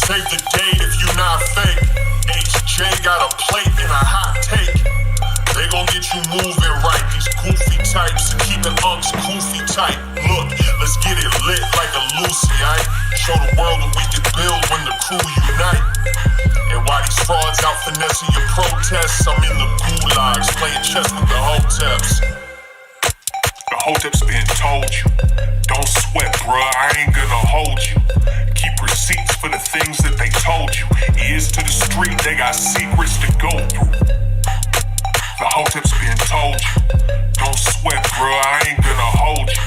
Save the date if you not fake. HJ got a plate and a hot take. They gon' get you moving right. These goofy types and keeping unks goofy tight. Look, let's get it lit like a Lucy, aight? Show the world what we can build when the crew unite. And while these frauds out finessing your protests, I'm in the gulags playing chess with the Hoteps. The Hoteps been told you. Don't sweat, bruh, I ain't gonna hold you. Keep receipts for the things that they told you. Ears to the street, they got secrets to go through. The Hoteps been told you. Don't sweat, bruh, I ain't gonna hold you.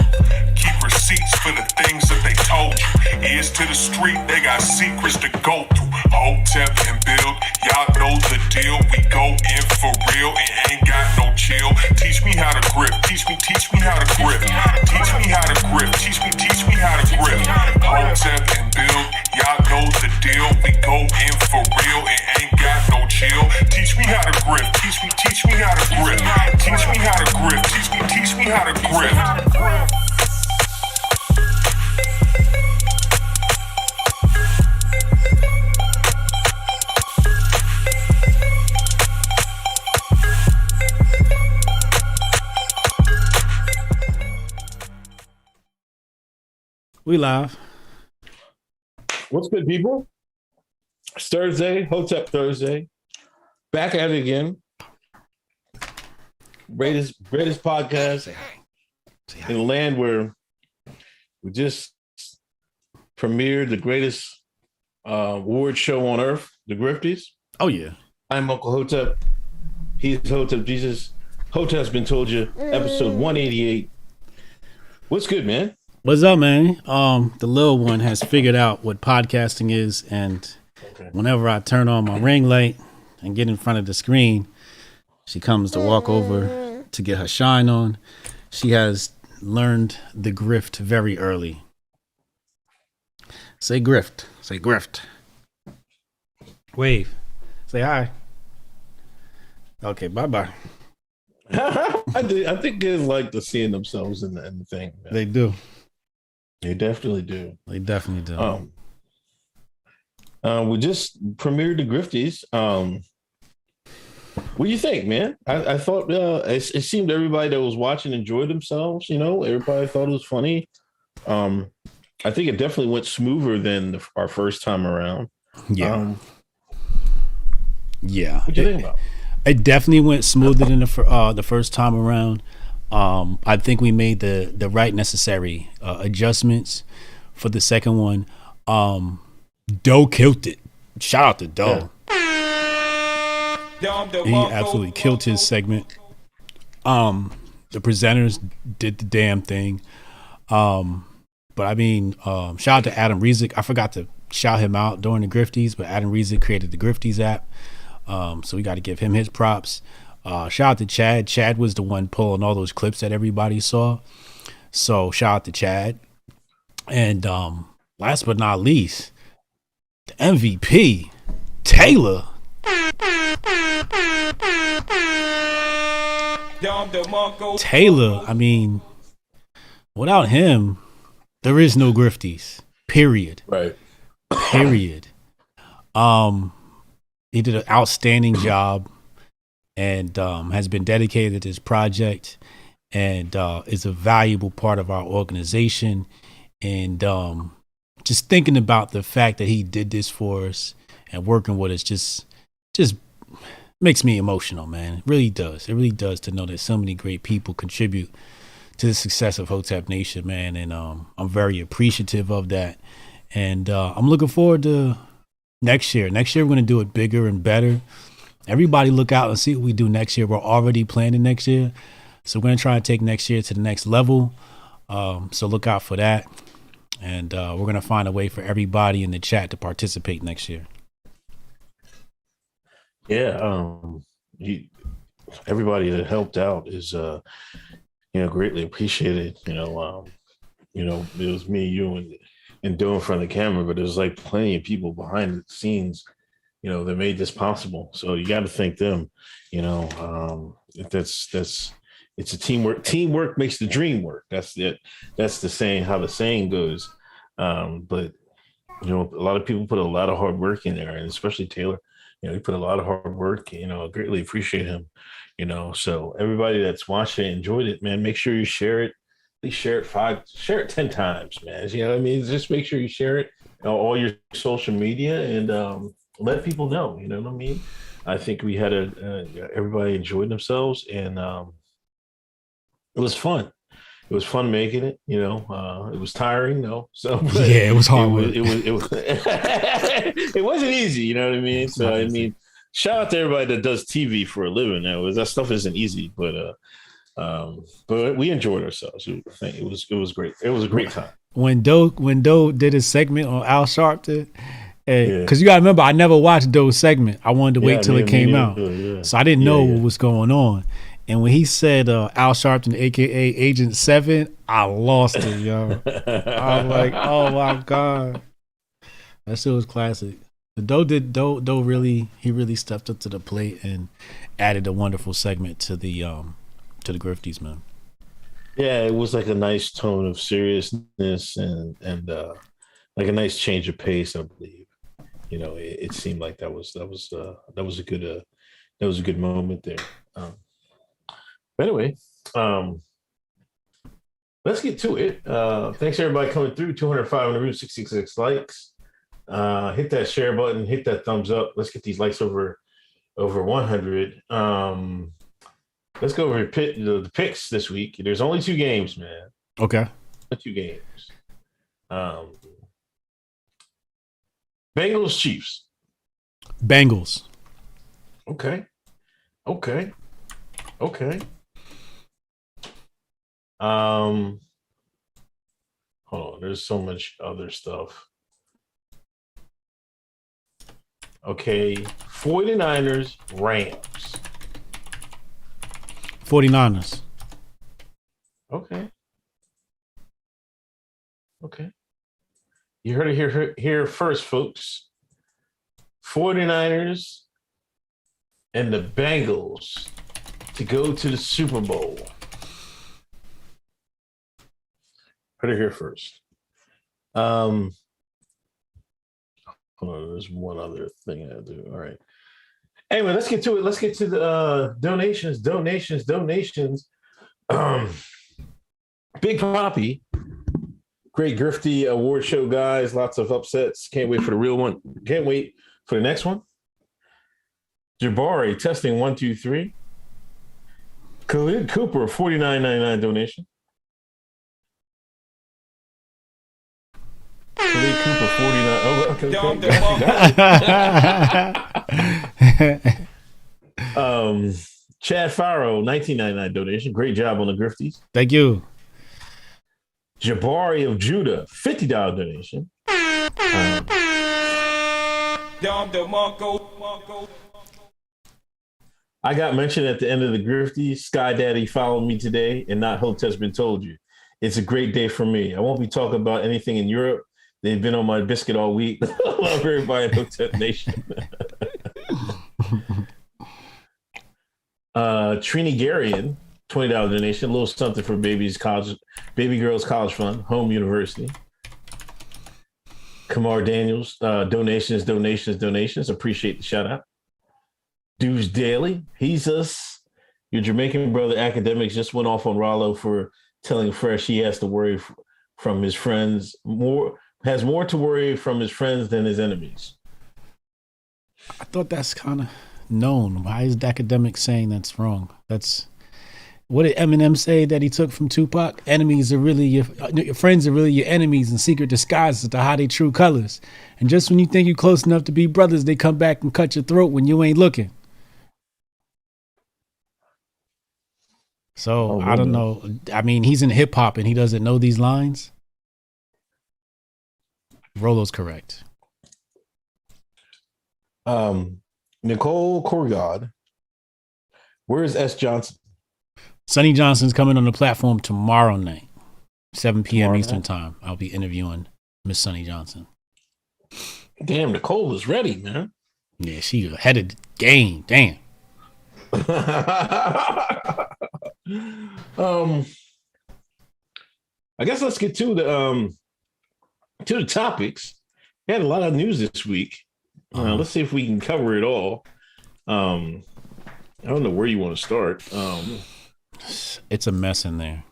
Keep receipts for the things that they told you. Ears to the street, they got secrets to go through. Hotep and build, y'all know the deal. We go in for real and ain't got no chill. Teach me how to grip, teach me how to grip. Teach me how to grip, teach me how to grip. Hotep and build, y'all know the deal. We go in for real and ain't got no chill. Teach me how to grip, teach me how to grip. Teach me how to grip, teach me how to grip. We live. What's good, people? It's Thursday, Hotep Thursday. Back at it again. Greatest podcast in the land where we just premiered the greatest award show on earth, the Griftees. Oh, yeah. I'm Uncle Hotep. He's Hotep Jesus. Hotep's Been Told You, episode 188. What's good, man? What's up, man? The little one has figured out what podcasting is, and whenever I turn on my ring light and get in front of the screen, she comes to walk over to get her shine on. She has learned the grift very early. Say grift. Say grift. Wave. Say hi. Okay, bye-bye. I think they like the seeing themselves in the thing. Man. They do. They definitely do. They definitely do. We just premiered the Griftees. What do you think, man? I thought it seemed everybody that was watching enjoyed themselves. You know, everybody thought it was funny. I think it definitely went smoother than our first time around. Yeah. Yeah. What do you think about? It definitely went smoother than the first time around. I think we made the right necessary adjustments for the second one. Doe killed it. Shout out to Doe. Yeah. He absolutely killed his segment. The presenters did the damn thing. But I mean, shout out to Adam Rezick. I forgot to shout him out during the Griftees, but Adam Rezick created the Griftees app. So we got to give him his props. Shout out to Chad. Chad was the one pulling all those clips that everybody saw. So shout out to Chad. And last but not least, the MVP, Taylor. Taylor, I mean, without him, there is no Griftees. Period. Right. Period. He did an outstanding job and has been dedicated to this project and is a valuable part of our organization. And just thinking about the fact that he did this for us and working with us just makes me emotional, man. It really does. It really does to know that so many great people contribute to the success of Hotep Nation, man. And I'm very appreciative of that. And I'm looking forward to next year. Next year, we're going to do it bigger and better. Everybody look out and see what we do next year. We're already planning next year. So we're going to try and take next year to the next level. So look out for that. And we're going to find a way for everybody in the chat to participate next year. Yeah. Everybody that helped out is, greatly appreciated. It was me, you, and Doe in front of the camera, but there's like plenty of people behind the scenes, that made this possible. So you got to thank them. It's a teamwork. Teamwork makes the dream work. That's it. That's the saying. How the saying goes. But You know, a lot of people put a lot of hard work in there, and especially Taylor. You know, he put a lot of hard work. You know, I greatly appreciate him. You know, so everybody that's watched it, enjoyed it, man. Make sure you share it. Please share it 10 times, man. You know what I mean? Just make sure you share it on all your social media and let people know. You know what I mean? I think we had everybody enjoyed themselves, and it was fun. It was fun making it. You know, it was tiring though. So Yeah, it was hard work. It wasn't easy. You know what I mean? So I mean, shout out to everybody that does TV for a living. That stuff isn't easy, but we enjoyed ourselves. It was great. It was a great time. When Doe did his segment on Al Sharpton, because you gotta remember, I never watched Doe's segment. I wanted to wait till it came out, so I didn't know what was going on. And when he said Al Sharpton, aka Agent 7, I lost it, yo. I was like, oh my God. That shit was classic. Doe really stepped up to the plate and added a wonderful segment to the Griftees, man. Yeah, it was like a nice tone of seriousness and like a nice change of pace, I believe. You know, it seemed like that was a good moment there. But anyway, let's get to it. Thanks everybody coming through. 205 on the route, 66 likes. Hit that share button, hit that thumbs up. Let's get these likes over 100. Let's go over the picks this week. There's only 2 games, man. Okay. 2 games. Bengals Chiefs. Bengals. Okay. Hold on. There's so much other stuff. Okay. 49ers, Rams. 49ers. Okay. You heard it here first, folks. 49ers and the Bengals to go to the Super Bowl. Heard it here first. Hold on, there's one other thing I do. All right. Anyway, let's get to it. Let's get to the donations. Big Poppy. Great Griftee award show, guys. Lots of upsets. Can't wait for the real one. Can't wait for the next one. Jabari, testing 1, 2, 3. Khalid Cooper, $49.99 donation. Khalid Cooper, 49. Oh, okay. Chad Farrow, $19.99 donation. Great job on the Griftees. Thank you. Jabari of Judah, $50 donation. I got mentioned at the end of the Griftees. Sky Daddy followed me today, and not Hoteps Been Told You. It's a great day for me. I won't be talking about anything in Europe. They've been on my biscuit all week. Love everybody in Hotep Nation. Trini Garian, $20 donation. A little something for baby girls college fund, home university. Kamar Daniels, donations. Appreciate the shout out. Dudes Daily, he's us. Your Jamaican brother academics just went off on Rollo for telling Fresh he has to worry from his friends has more to worry from his friends than his enemies. I thought that's kind of known. Why is the academic saying that's wrong? That's what did Eminem say that he took from Tupac? Enemies are really your friends are really your enemies in secret disguises to hide their true colors. And just when you think you're close enough to be brothers, they come back and cut your throat when you ain't looking. So I don't know. I mean, he's in hip hop and he doesn't know these lines. Rolo's correct. Nicole Corgod. Where's S. Johnson? Sonny Johnson's coming on the platform tomorrow night, 7 p.m. Eastern time. I'll be interviewing Miss Sonny Johnson. Damn, Nicole was ready, man. Yeah, she ahead of the game. Damn. I guess let's get to the topics. We had a lot of news this week. Let's see if we can cover it all. I don't know where you want to start. It's a mess in there.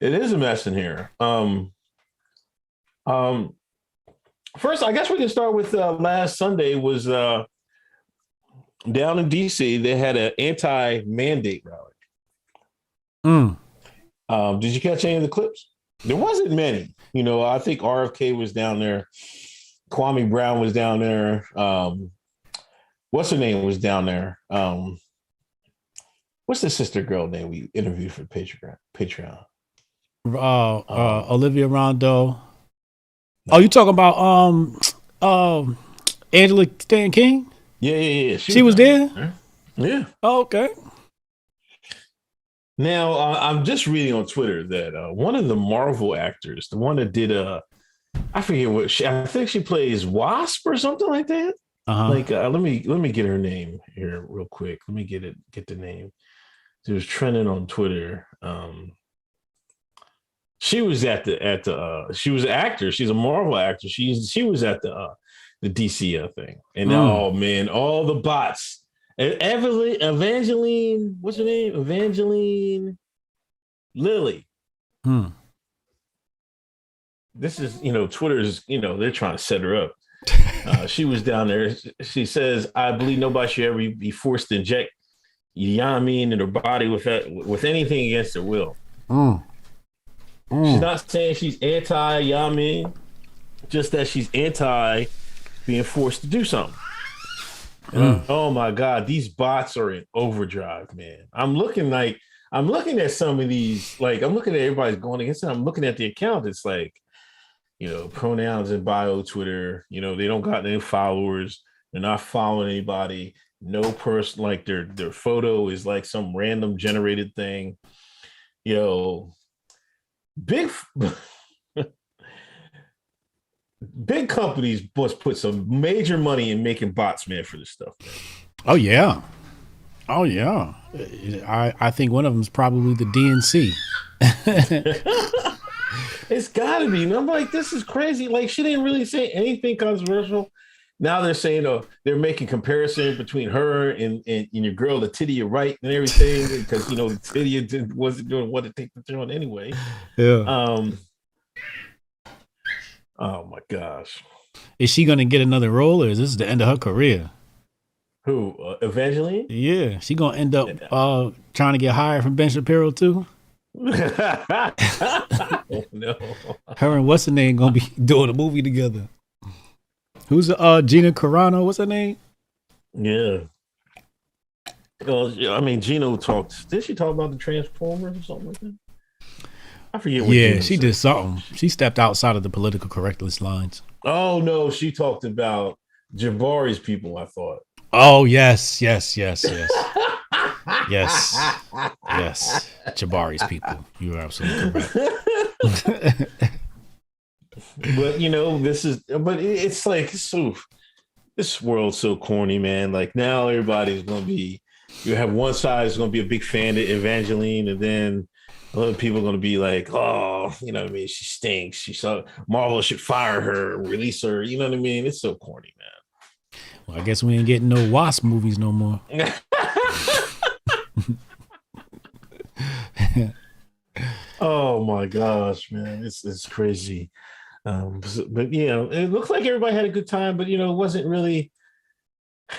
It is a mess in here. First, I guess we can start with last Sunday was down in DC. They had an anti-mandate rally. Did you catch any of the clips? There wasn't many. I think RFK was down there. Kwame Brown was down there. What's her name was down there? What's the sister girl name we interviewed for Patreon? Olivia Rondo. Oh, you talking about Angela Stan King? Yeah. She was there? Yeah. Oh, okay. Now, I'm just reading on Twitter that one of the Marvel actors, the one that did I forget what I think she plays Wasp or something like that. Like, let me get her name here real quick. Let me get the name. It was trending on Twitter. She was at the she was an actor. She's a Marvel actor. She was at the DC thing. And oh man, all the bots. Evangeline, what's her name? Evangeline Lilly. This is, Twitter's, they're trying to set her up. She was down there. She says, I believe nobody should ever be forced to inject, in her body with anything against their will. She's not saying she's anti, just that she's anti being forced to do something. Oh my God, these bots are in overdrive, man. I'm looking at some of these, like I'm looking at everybody's going against it. I'm looking at the account. It's like, pronouns in bio Twitter, they don't got any followers. They're not following anybody. No person, like their photo is like some random generated thing. Big companies must put some major money in making bots, man, for this stuff, man. Oh yeah. I think one of them is probably the DNC. It's gotta be. And I'm like, this is crazy. Like, she didn't really say anything controversial. Now they're saying they're making comparison between her and your girl, the titty right and everything, because the titty wasn't doing what it takes to turn anyway. Yeah. Oh my gosh. Is she gonna get another role, or is this the end of her career? Who? Evangeline? Yeah, she gonna end up trying to get hired from Ben Shapiro too. Oh, no. Her and what's her name gonna be doing a movie together? Who's Gina Carano? What's her name? Yeah. Well, Gino talked. Did she talk about the Transformers or something like that? I forget what. Yeah, she did something. She stepped outside of the political correctness lines. Oh no, she talked about Jabari's people, I thought. Oh yes. Yes. Jabari's people. You are absolutely correct. But it's like this world's so corny, man. Like now everybody's gonna be, you have one side is gonna be a big fan of Evangeline, and then other people are gonna be like, oh, she stinks. Marvel should fire her, release her. You know what I mean? It's so corny, man. Well, I guess we ain't getting no Wasp movies no more. Oh my gosh, man, it's crazy. But it looks like everybody had a good time, but it wasn't really.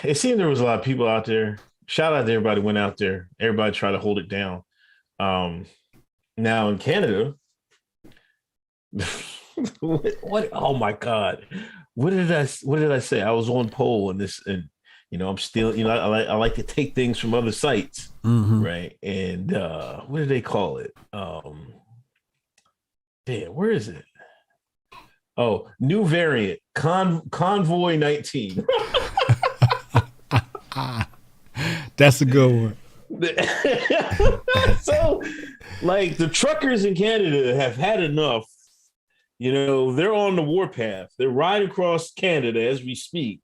It seemed there was a lot of people out there. Shout out to everybody who went out there. Everybody tried to hold it down. Now in Canada, what? Oh my God, what did I say? I was on poll and I'm still, I like to take things from other sites, right? And what do they call it? Where is it? Oh, new variant, Convoy 19. That's a good one. So, like, the truckers in Canada have had enough. They're on the warpath. They're riding across Canada as we speak.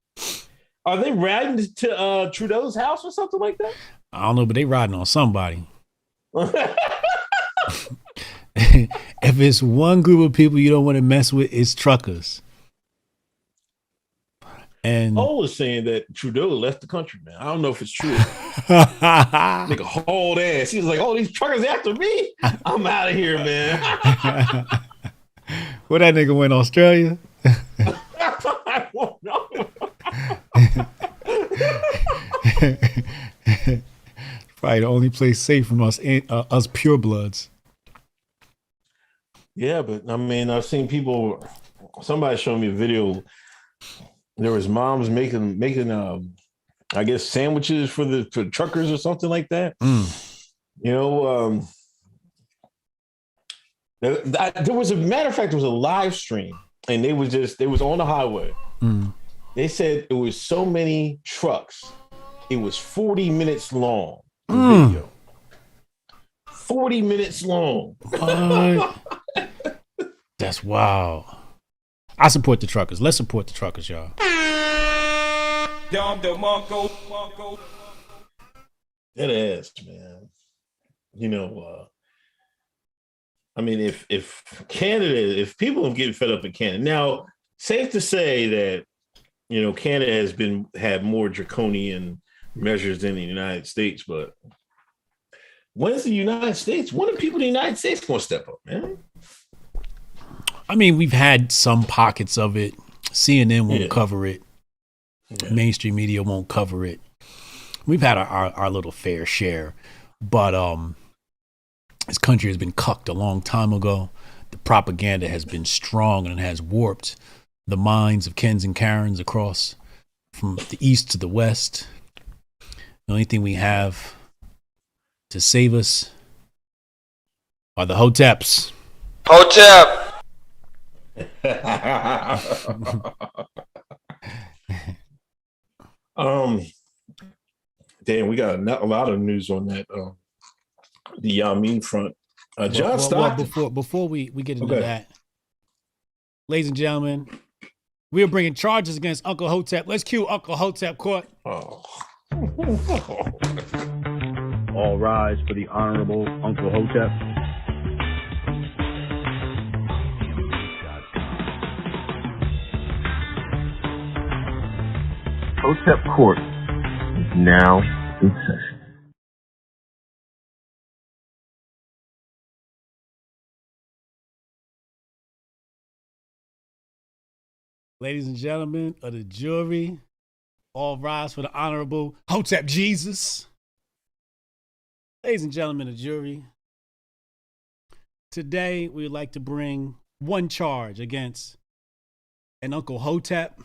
Are they riding to Trudeau's house or something like that? I don't know, but they riding on somebody. If it's one group of people you don't want to mess with, it's truckers. And Paul was saying that Trudeau left the country, man. I don't know if it's true. Nigga hauled ass. He was like, "Oh, these truckers after me. I'm out of here, man." Where that nigga went, Australia? I don't know. Probably the only place safe from us purebloods. Yeah, but I mean, I've seen people. Somebody showed me a video. There was moms making I guess sandwiches for the truckers or something like that. You know, there was a matter of fact, there was a live stream, and they was on the highway. They said it was so many trucks, it was 40 minutes long. Video. 40 minutes long. That's wild. I support the truckers. Let's support the truckers, y'all. That ass, man. You know, I mean, if Canada, if people are getting fed up in Canada, now, safe to say that, you know, Canada has had more draconian measures than the United States, but when's the United States? When are people in the United States going to step up, man? I mean, we've had some pockets of it. CNN won't cover it. Yeah. Mainstream media won't cover it. We've had our little fair share, but this country has been cucked a long time ago. The propaganda has been strong and has warped the minds of Kens and Karens across from the east to the west. The only thing we have to save us are the Hoteps. Hotep. Damn, we got a lot of news on that. The Yamin front. John Stockton. Before we get into that, ladies and gentlemen, we are bringing charges against Uncle Hotep. Let's cue Uncle Hotep court. Oh. All rise for the Honorable Uncle Hotep. Hotep Court is now in session. Ladies and gentlemen of the jury, all rise for the Honorable Hotep Jesus. Ladies and gentlemen of the jury, today we would like to bring one charge against an Uncle Hotep.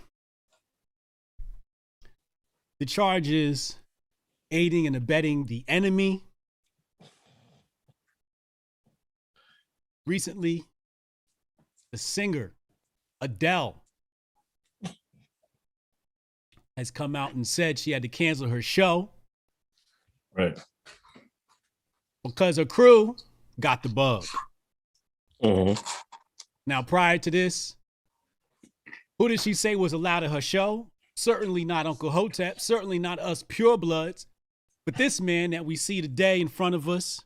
The charge is aiding and abetting the enemy. Recently, the singer Adele has come out and said she had to cancel her show. Right. Because her crew got the bug. Mm-hmm. Now, prior to this, who did she say was allowed at her show? Certainly not Uncle Hotep, certainly not us purebloods, but this man that we see today in front of us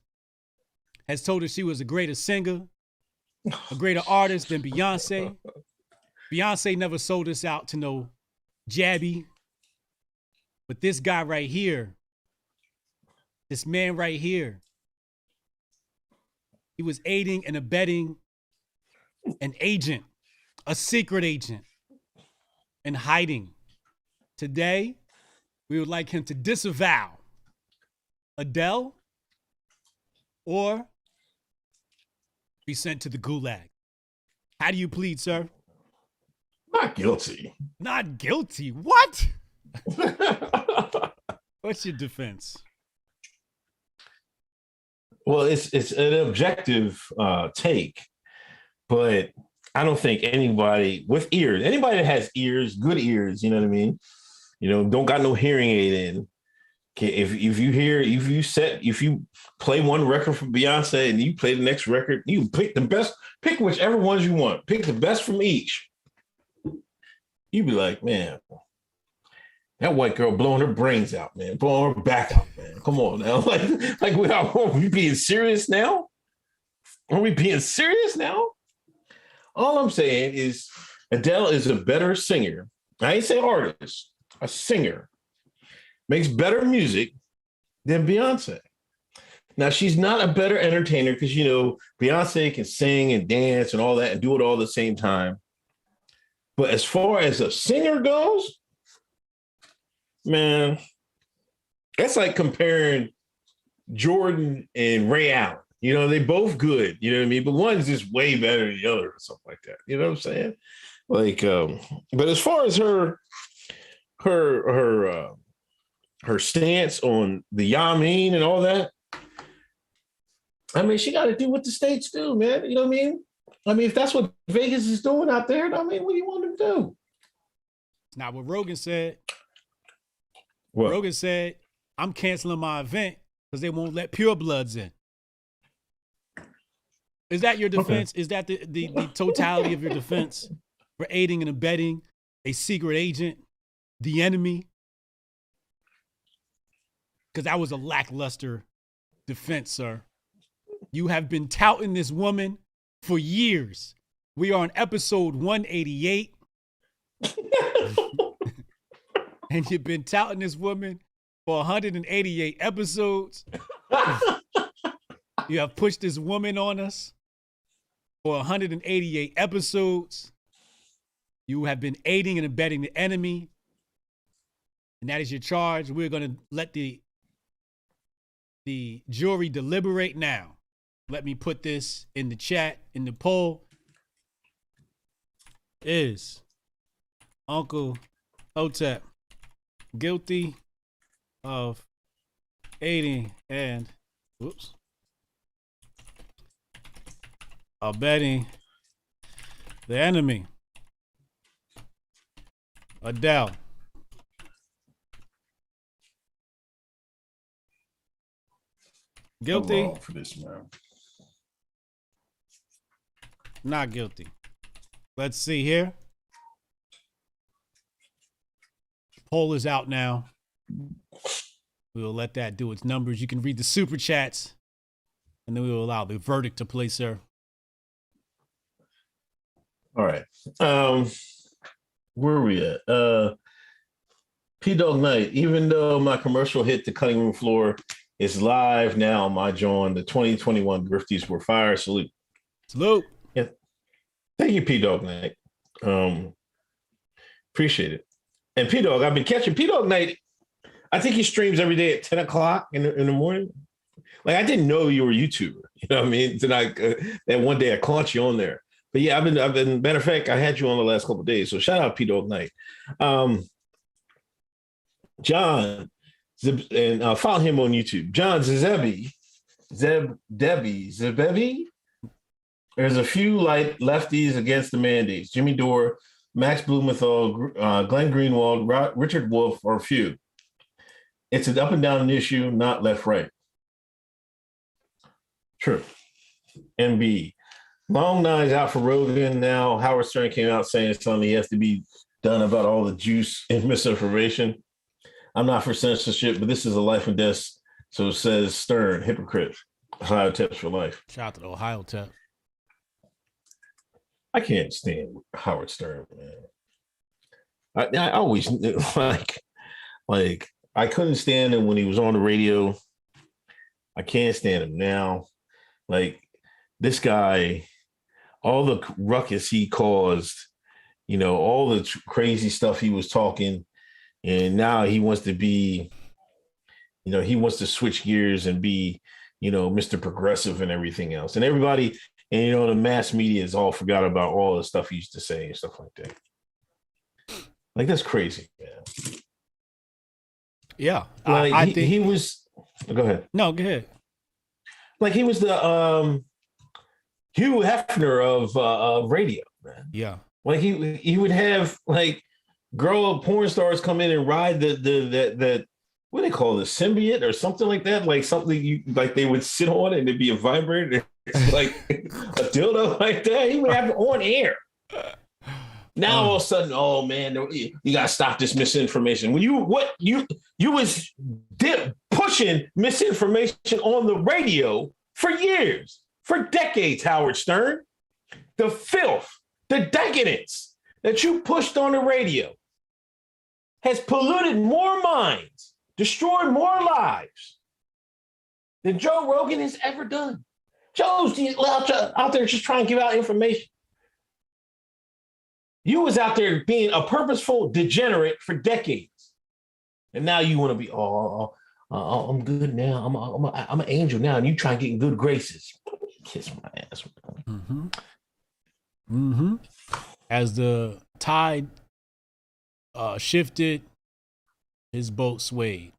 has told us she was a greater singer, a greater artist than Beyonce. Beyonce never sold us out to no jabby, but this guy right here, this man right here, he was aiding and abetting an agent, a secret agent, in hiding. Today, we would like him to disavow Adele or be sent to the gulag. How do you plead, sir? Not guilty. Not guilty? What? What's your defense? Well, it's an objective take, but I don't think anybody with ears, anybody that has ears, good ears, you know what I mean? You know, don't got no hearing aid in. If you play one record from Beyonce and you play the next record, you pick the best, pick whichever ones you want, pick the best from each. You'd be like, man, that white girl blowing her brains out, man, blowing her back out, man. Come on now, like we being serious now? Are we being serious now? All I'm saying is Adele is a better singer. I ain't say artist, a singer. Makes better music than Beyonce. Now, she's not a better entertainer because, you know, Beyonce can sing and dance and all that and do it all at the same time. But as far as a singer goes, man, that's like comparing Jordan and Ray Allen. You know, they both good, you know what I mean? But one's just way better than the other or something like that. You know what I'm saying? Like, but as far as her stance on the Yamin and all that, I mean, she got to do what the states do, man. You know what I mean? I mean, if that's what Vegas is doing out there, I mean, what do you want them to do? Now, what Rogan said, What? Rogan said, I'm canceling my event because they won't let purebloods in. Is that your defense? Okay. Is that the totality of your defense for aiding and abetting a secret agent, the enemy? Because that was a lackluster defense, sir. You have been touting this woman for years. We are on episode 188. And you've been touting this woman for 188 episodes. You have pushed this woman on us for 188 episodes. You have been aiding and abetting the enemy. And that is your charge. We're going to let the jury deliberate now. Let me put this in the chat, in the poll. Is Uncle Hotep guilty of aiding and abetting the enemy? Adele. Guilty? I'm wrong for this, man. Not guilty. Let's see here. Poll is out now. We will let that do its numbers. You can read the super chats, and then we will allow the verdict to play, sir. All right. Where are we at? P-Dog Night. Even though my commercial hit the cutting room floor, it's live now on my joint. The 2021 Griftees were fired. Salute. Salute. Yeah. Thank you, P-Dog Night. Appreciate it. And P-Dog, I've been catching P-Dog Night. I think he streams every day at 10 o'clock in the morning. Like, I didn't know you were a YouTuber. You know what I mean? And one day I caught you on there. But yeah, I've been, matter of fact, I had you on the last couple of days. So shout out P-Dog Night. John, and follow him on YouTube. John Zebebi. There's a few light lefties against the mandates. Jimmy Dore, Max Blumenthal, Glenn Greenwald, Richard Wolff are few. It's an up and down issue, not left-right. True. MB. Long Nine's out for Rogan now. Howard Stern came out saying something has to be done about all the juice and misinformation. I'm not for censorship, but this is a life and death. So says Stern, hypocrite. Ohio Tips for life. Shout out to the Ohio Tip. I can't stand Howard Stern, man. I always like I couldn't stand him when he was on the radio. I can't stand him now. Like, this guy, all the ruckus he caused, you know, all the crazy stuff he was talking, and now he wants to be, you know, he wants to switch gears and be, you know, Mr. Progressive and everything else. And everybody, and, you know, the mass media has all forgot about all the stuff he used to say and stuff like that. Like, that's crazy, man. Yeah. Like, I think he was, go ahead. No, go ahead. Like, he was the Hugh Hefner of radio, man. Yeah. Like, he would have, like, girl porn stars come in and ride that what do they call it, symbiote or something like that? Like, something like they would sit on and it'd be a vibrator. It's like a dildo like that. He would have it on air. Now all of a sudden, oh man, you gotta stop this misinformation. When you was pushing misinformation on the radio for years. for decades, Howard Stern. The filth, the decadence that you pushed on the radio has polluted more minds, destroyed more lives than Joe Rogan has ever done. Joe's out there just trying to give out information. You was out there being a purposeful degenerate for decades. And now you want to be, I'm good now. I'm an angel now. And you try to get in good graces. Kiss my ass. Mm-hmm. Mm-hmm. As the tide shifted, his boat swayed.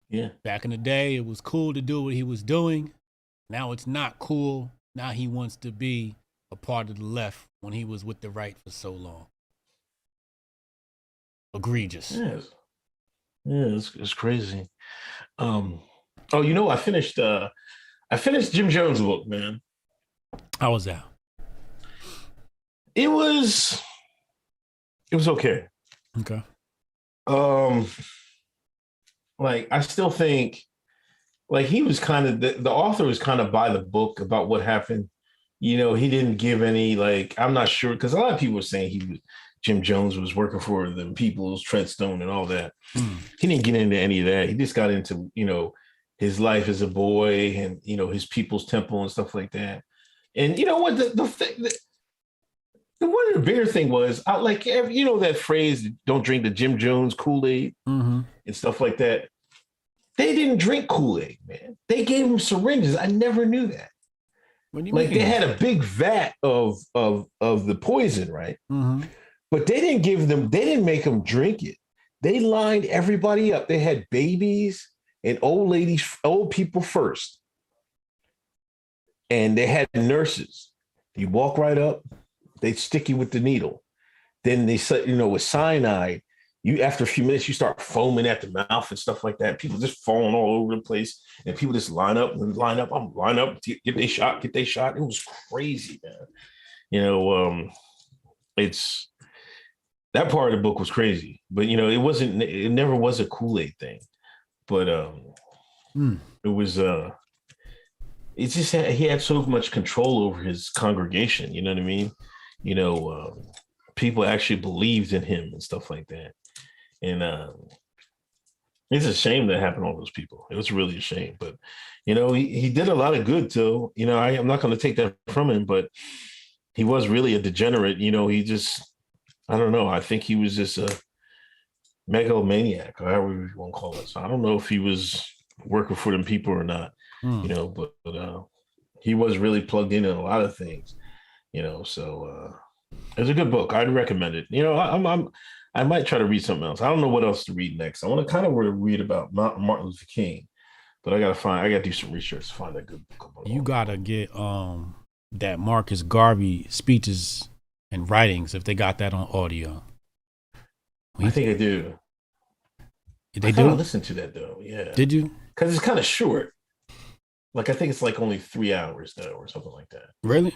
Yeah. Back in the day, it was cool to do what he was doing. Now it's not cool. Now he wants to be a part of the left when he was with the right for so long. Egregious. Yes. Yeah, it's crazy. I finished Jim Jones' book, man. How was that? It was okay. Okay. Like I still think like he was kind of the author was kind of by the book about what happened. You know, he didn't give any, like, I'm not sure, because a lot of people were saying Jim Jones was working for the People's Treadstone and all that. He didn't get into any of that. He just got into, his life as a boy and, his People's Temple and stuff like that. And you know what, the one of the bigger thing was, that phrase, don't drink the Jim Jones Kool-Aid and stuff like that. They didn't drink Kool-Aid, man. They gave him syringes. I never knew that. Like they had a big vat of the poison, right? Mm-hmm. But they didn't make them drink it. They lined everybody up. They had babies and old people first. And they had nurses. You walk right up, they stick you with the needle. Then they said, with cyanide, after a few minutes, you start foaming at the mouth and stuff like that. People just falling all over the place, and people just line up, get their shot. It was crazy, man. It's that part of the book was crazy, but it never was a Kool-Aid thing, but it was it's just he had so much control over his congregation. You know what I mean? People actually believed in him and stuff like that. And it's a shame that happened to all those people. It was really a shame. But, he did a lot of good, too. I'm not going to take that from him, but he was really a degenerate. He just, I don't know. I think he was just a megalomaniac, or however you want to call it. So I don't know if he was working for them people or not, but he was really plugged in a lot of things, so it's a good book. I'd recommend it. I might try to read something else. I don't know what else to read next. I want to kind of read about Martin Luther King, but I gotta do some research to find a good book. You gotta get that Marcus Garvey speeches and writings if they got that on audio. I think they do. They do? I listened to that though. Yeah. Did you? Because it's kind of short. Like I think it's like only 3 hours though, or something like that. Really?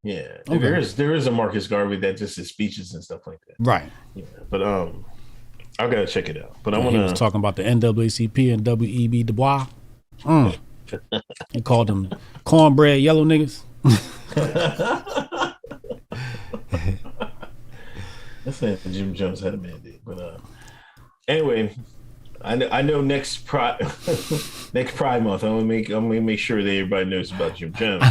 Yeah, okay. there is a Marcus Garvey that just is speeches and stuff like that. Right. Yeah, but I gotta check it out. But he was talking about the NAACP and W.E.B. Du Bois. He called them cornbread yellow niggas. That's not Jim Jones had a mandate. But anyway, I know next Pride Month, I'm gonna make sure that everybody knows about Jim Jones.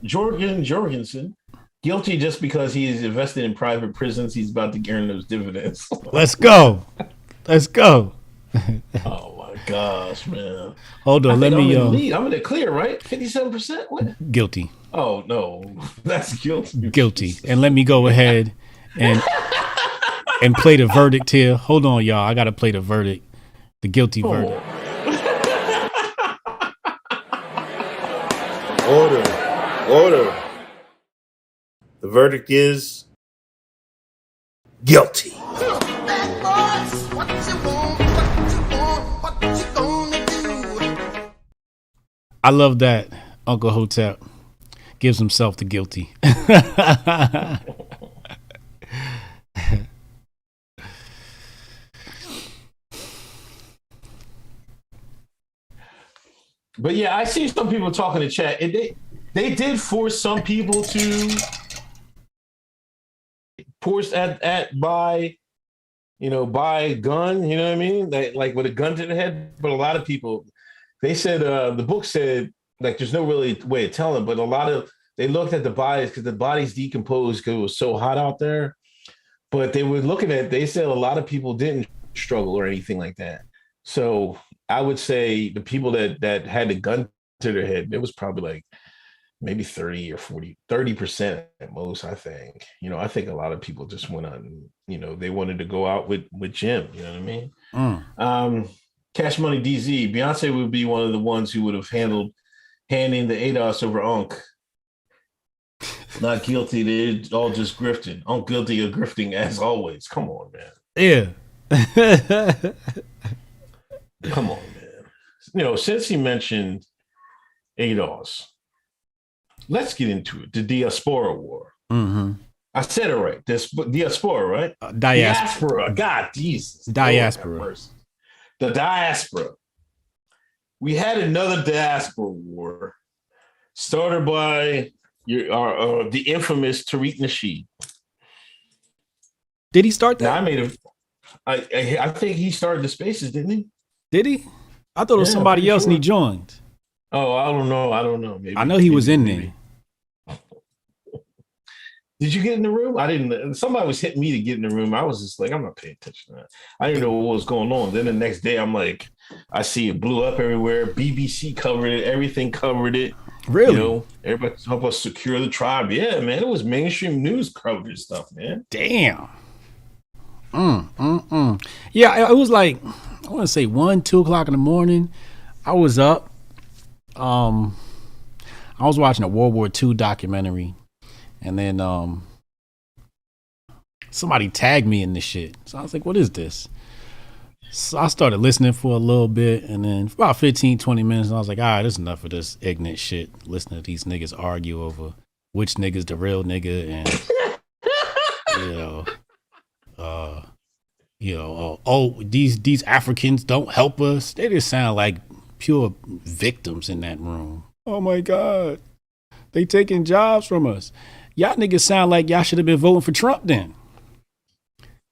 Jorgensen, guilty just because he is invested in private prisons. He's about to earn those dividends. Let's go. Oh my gosh, man! Hold on, let me. I'm in the clear, right? 57%. What? Guilty. Oh no, that's guilty. Guilty, and let me go ahead and play the verdict here. Hold on, y'all. I gotta play the verdict, the guilty verdict. Order. The verdict is guilty. I love that Uncle Hotep gives himself the guilty. But yeah, I see some people talking in chat. And they did force some people to force buy a gun, you know what I mean? Like with a gun to the head. But a lot of people, they said the book said like there's no really way of telling, but they looked at the bodies because the bodies decomposed because it was so hot out there. But they said a lot of people didn't struggle or anything like that. So I would say the people that had the gun to their head, it was probably like maybe 30 or 30% at most, I think. I think a lot of people just went on, they wanted to go out with Jim, you know what I mean? Cash Money DZ, Beyonce would be one of the ones who would have handing the ADOS over Unc. Not guilty, they're all just grifting. Unc guilty of grifting as always. Come on, man. Yeah. Come on, man. Since he mentioned ADOS, let's get into it. The Diaspora War. Mm-hmm. I said it right. Diaspora, right? Diaspora. God, Jesus. Diaspora. The diaspora. We had another diaspora war started by the infamous Tariq Nasheed. Did he start that? Now, I think he started the spaces, didn't he? Did he? I thought it was somebody else and he joined. Oh, I don't know. Maybe. I know he was in there. Did you get in the room? I didn't. Somebody was hitting me to get in the room. I was just like, I'm not paying attention to that. I didn't know what was going on. Then the next day, I'm like, I see it blew up everywhere. BBC covered it. Everything covered it. Really? Everybody help us secure the tribe. Yeah, man. It was mainstream news coverage stuff, man. Damn. Yeah, it was like, I want to say 1, 2 o'clock in the morning. I was up. I was watching a World War II documentary. And then somebody tagged me in this shit. So I was like, what is this? So I started listening for a little bit. And then for about 15, 20 minutes, I was like, all right, there's enough of this ignorant shit. Listening to these niggas argue over which nigga's the real nigga. And, these Africans don't help us. They just sound like pure victims in that room. Oh, my God. They taking jobs from us. Y'all niggas sound like y'all should have been voting for Trump then.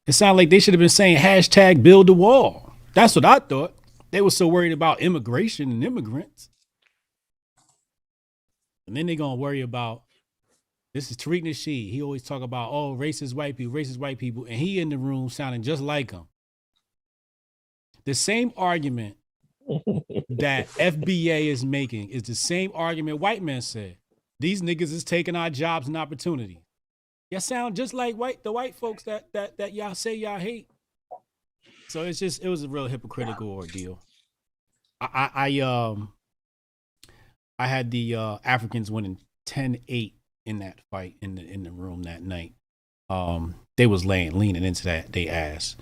It sounded like they should have been saying hashtag build the wall. That's what I thought. They were so worried about immigration and immigrants. And then they going to worry about, this is Tariq Nasheed. He always talk about, racist white people. And he in the room sounding just like him. The same argument that FBA is making is the same argument white men said. These niggas is taking our jobs and opportunity. Y'all sound just like the white folks that y'all say y'all hate. So it was a real hypocritical ordeal. I had the Africans winning 10-8 in that fight in the room that night. They was leaning into that they ass.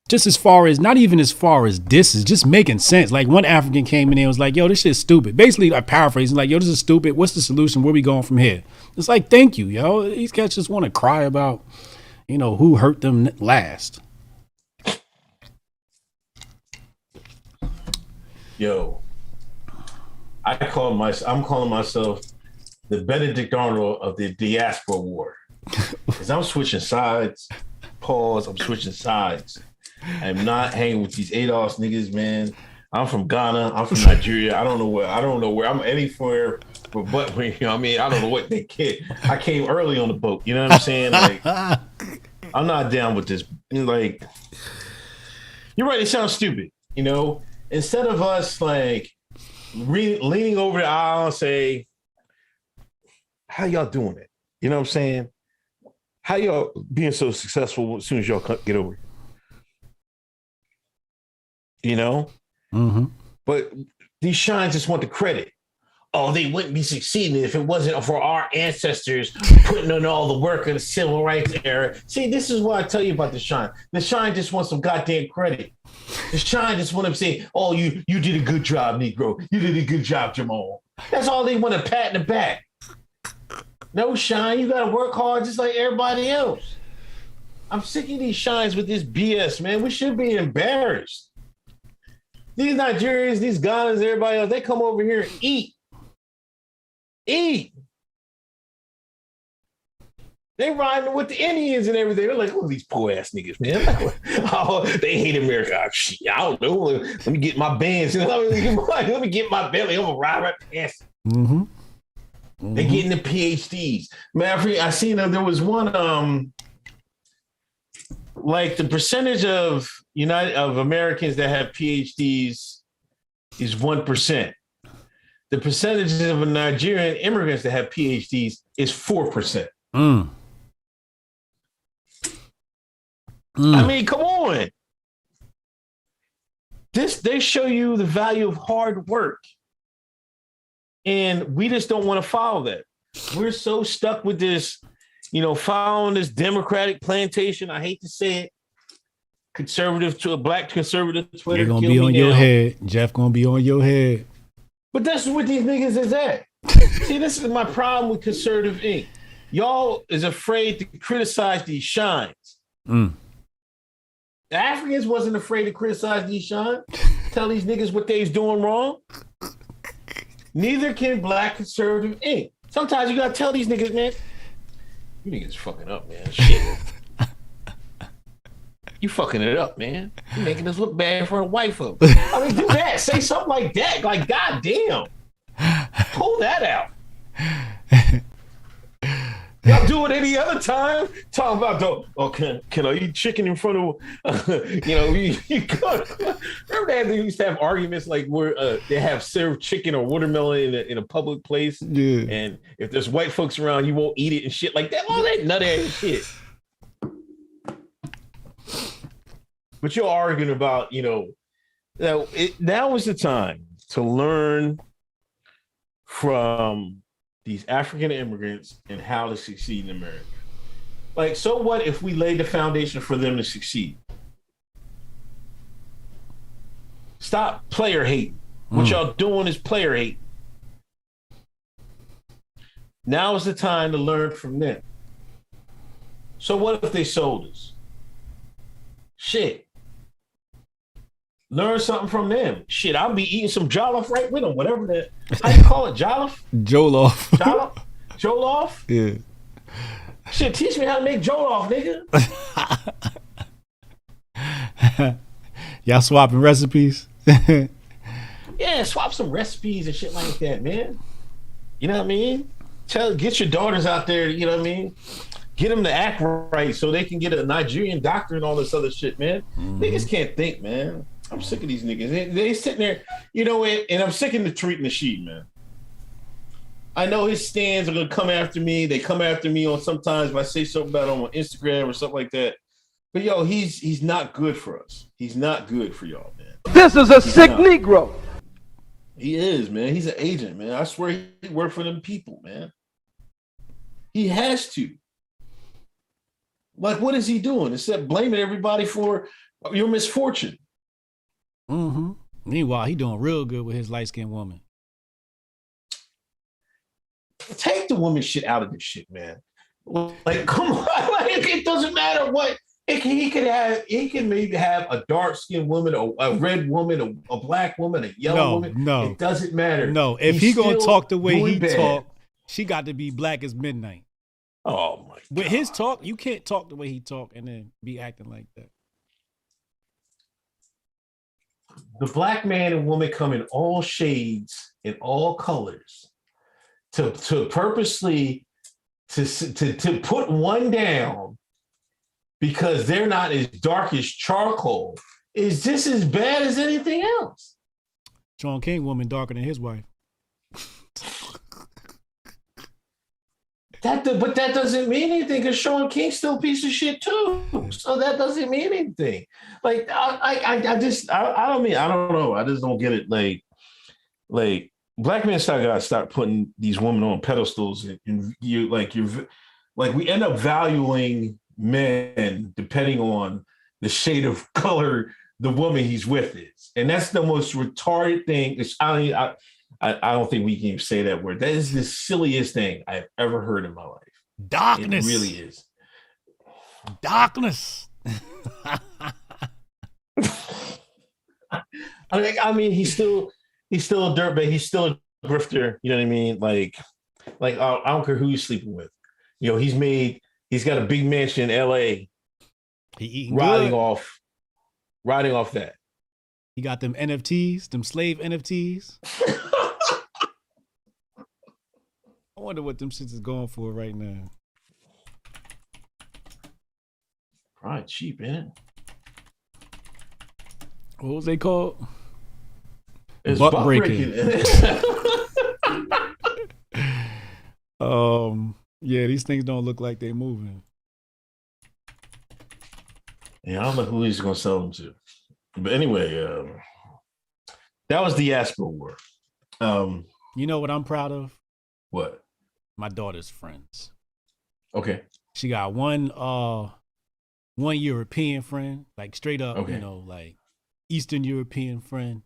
Just as far as, not even as far as this is just making sense. Like one African came in there and was like, yo, this shit's stupid. Basically, I paraphrasing, like, yo, this is stupid. What's the solution? Where we going from here? It's like, thank you, yo. These cats just want to cry about, who hurt them last. Yo, I'm calling myself the Benedict Arnold of the diaspora war. Because I'm switching sides. Pause. I'm switching sides. I'm not hanging with these ADOS niggas, man. I'm from Ghana. I'm from Nigeria. I don't know where. I'm anywhere but I don't know what they get. I came early on the boat. You know what I'm saying? Like, I'm not down with this. Like, you're right. It sounds stupid. Instead of us like leaning over the aisle and say, "How y'all doing it?" You know what I'm saying? How y'all being so successful as soon as y'all get over here? Mm-hmm. But these shines just want the credit. Oh, they wouldn't be succeeding if it wasn't for our ancestors putting in all the work of the civil rights era. See, this is what I tell you about the shine. The shine just wants some goddamn credit. The shine just want to say, oh, you did a good job, Negro. You did a good job, Jamal. That's all they want, to pat in the back. No, shine, you got to work hard just like everybody else. I'm sick of these shines with this BS, man. We should be embarrassed. These Nigerians, these Ghanaians, everybody else, they come over here and eat. Eat. They riding with the Indians and everything. They're like, oh, these poor ass niggas, man. Oh, they hate America. Oh, shit, I don't know. Let me get my bands. Let me get my belly. I'm gonna ride right past. Mm-hmm. Mm-hmm. They getting the PhDs. Man, I seen there was one like the percentage of Americans that have PhDs is 1%. The percentage of Nigerian immigrants that have PhDs is 4%. Mm. I mean, come on. They show you the value of hard work. And we just don't want to follow that. We're so stuck with this, following this Democratic plantation. I hate to say it. Conservative to a black conservative Twitter. They're gonna be on your head. Jeff gonna be on your head. But that's what these niggas is at. See, this is my problem with Conservative Inc. Y'all is afraid to criticize these shines. Mm. The Africans wasn't afraid to criticize these shines. Tell these niggas what they's doing wrong. Neither can Black Conservative Inc. Sometimes you gotta tell these niggas, man, you niggas fucking up, man. Shit. You fucking it up, man. You making us look bad for a wife of. I mean, do that. Say something like that. Like, goddamn. Pull that out. Y'all do it any other time. Talking about can I eat chicken in front of you go. Remember they used to have arguments like where they have served chicken or watermelon in a public place, and if there's white folks around, you won't eat it and shit like that. All that nut ass shit. But you're arguing about, now was the time to learn from these African immigrants and how to succeed in America. Like, so what if we laid the foundation for them to succeed? Stop player hating. What y'all doing is player hate. Now is the time to learn from them. So what if they sold us? Shit. Learn something from them. Shit, I'll be eating some jollof right with them, whatever that. How you call it, jollof? Jollof. Jollof? Jollof? Yeah. Shit, teach me how to make jollof, nigga. Y'all swapping recipes? Yeah, swap some recipes and shit like that, man. You know what I mean? Get your daughters out there, you know what I mean? Get them to act right so they can get a Nigerian doctor and all this other shit, man. Niggas can't think, man. I'm sick of these niggas. They sitting there, and I'm sick of the Tariq Nasheed, man. I know his stands are gonna come after me. They come after me on sometimes if I say something about him on Instagram or something like that. But he's not good for us. He's not good for y'all, man. This is a sick Negro. He is, man. He's an agent, man. I swear he worked for them people, man. He has to. Like, what is he doing except blaming everybody for your misfortune? Mm-hmm. Meanwhile, he doing real good with his light-skinned woman. Take the woman shit out of this shit, man. Like, come on. Like, it doesn't matter what. He can maybe have a dark-skinned woman, a red woman, a black woman, a yellow woman. No. It doesn't matter. No, if he gonna talk the way he talk, she got to be black as midnight. Oh my God. With his talk, you can't talk the way he talk and then be acting like that. The black man and woman come in all shades, in all colors, to purposely to put one down because they're not as dark as charcoal is just as bad as anything else. Sean King woman darker than his wife. But that doesn't mean anything because Sean King's still a piece of shit too. So that doesn't mean anything. Like I don't know. I just don't get it. Like black men gotta start putting these women on pedestals, and we end up valuing men depending on the shade of color the woman he's with is, and that's the most retarded thing. I don't think we can even say that word. That is the silliest thing I've ever heard in my life. Darkness. It really is. Darkness. I mean, he's still a dirtbag. He's still a grifter. You know what I mean? Like I don't care who he's sleeping with. You know, he's got a big mansion in L.A. He eating riding good. off that. He got them NFTs, them slave NFTs. I wonder what them shits is going for right now. Probably cheap, ain't it? What was they called? It's butt breaking. Yeah, these things don't look like they're moving. Yeah, I don't know who he's gonna sell them to. But anyway, that was the diaspora war. You know what I'm proud of? What? My daughter's friends. Okay. She got one European friend, like straight up, Okay. you know, like Eastern European friend.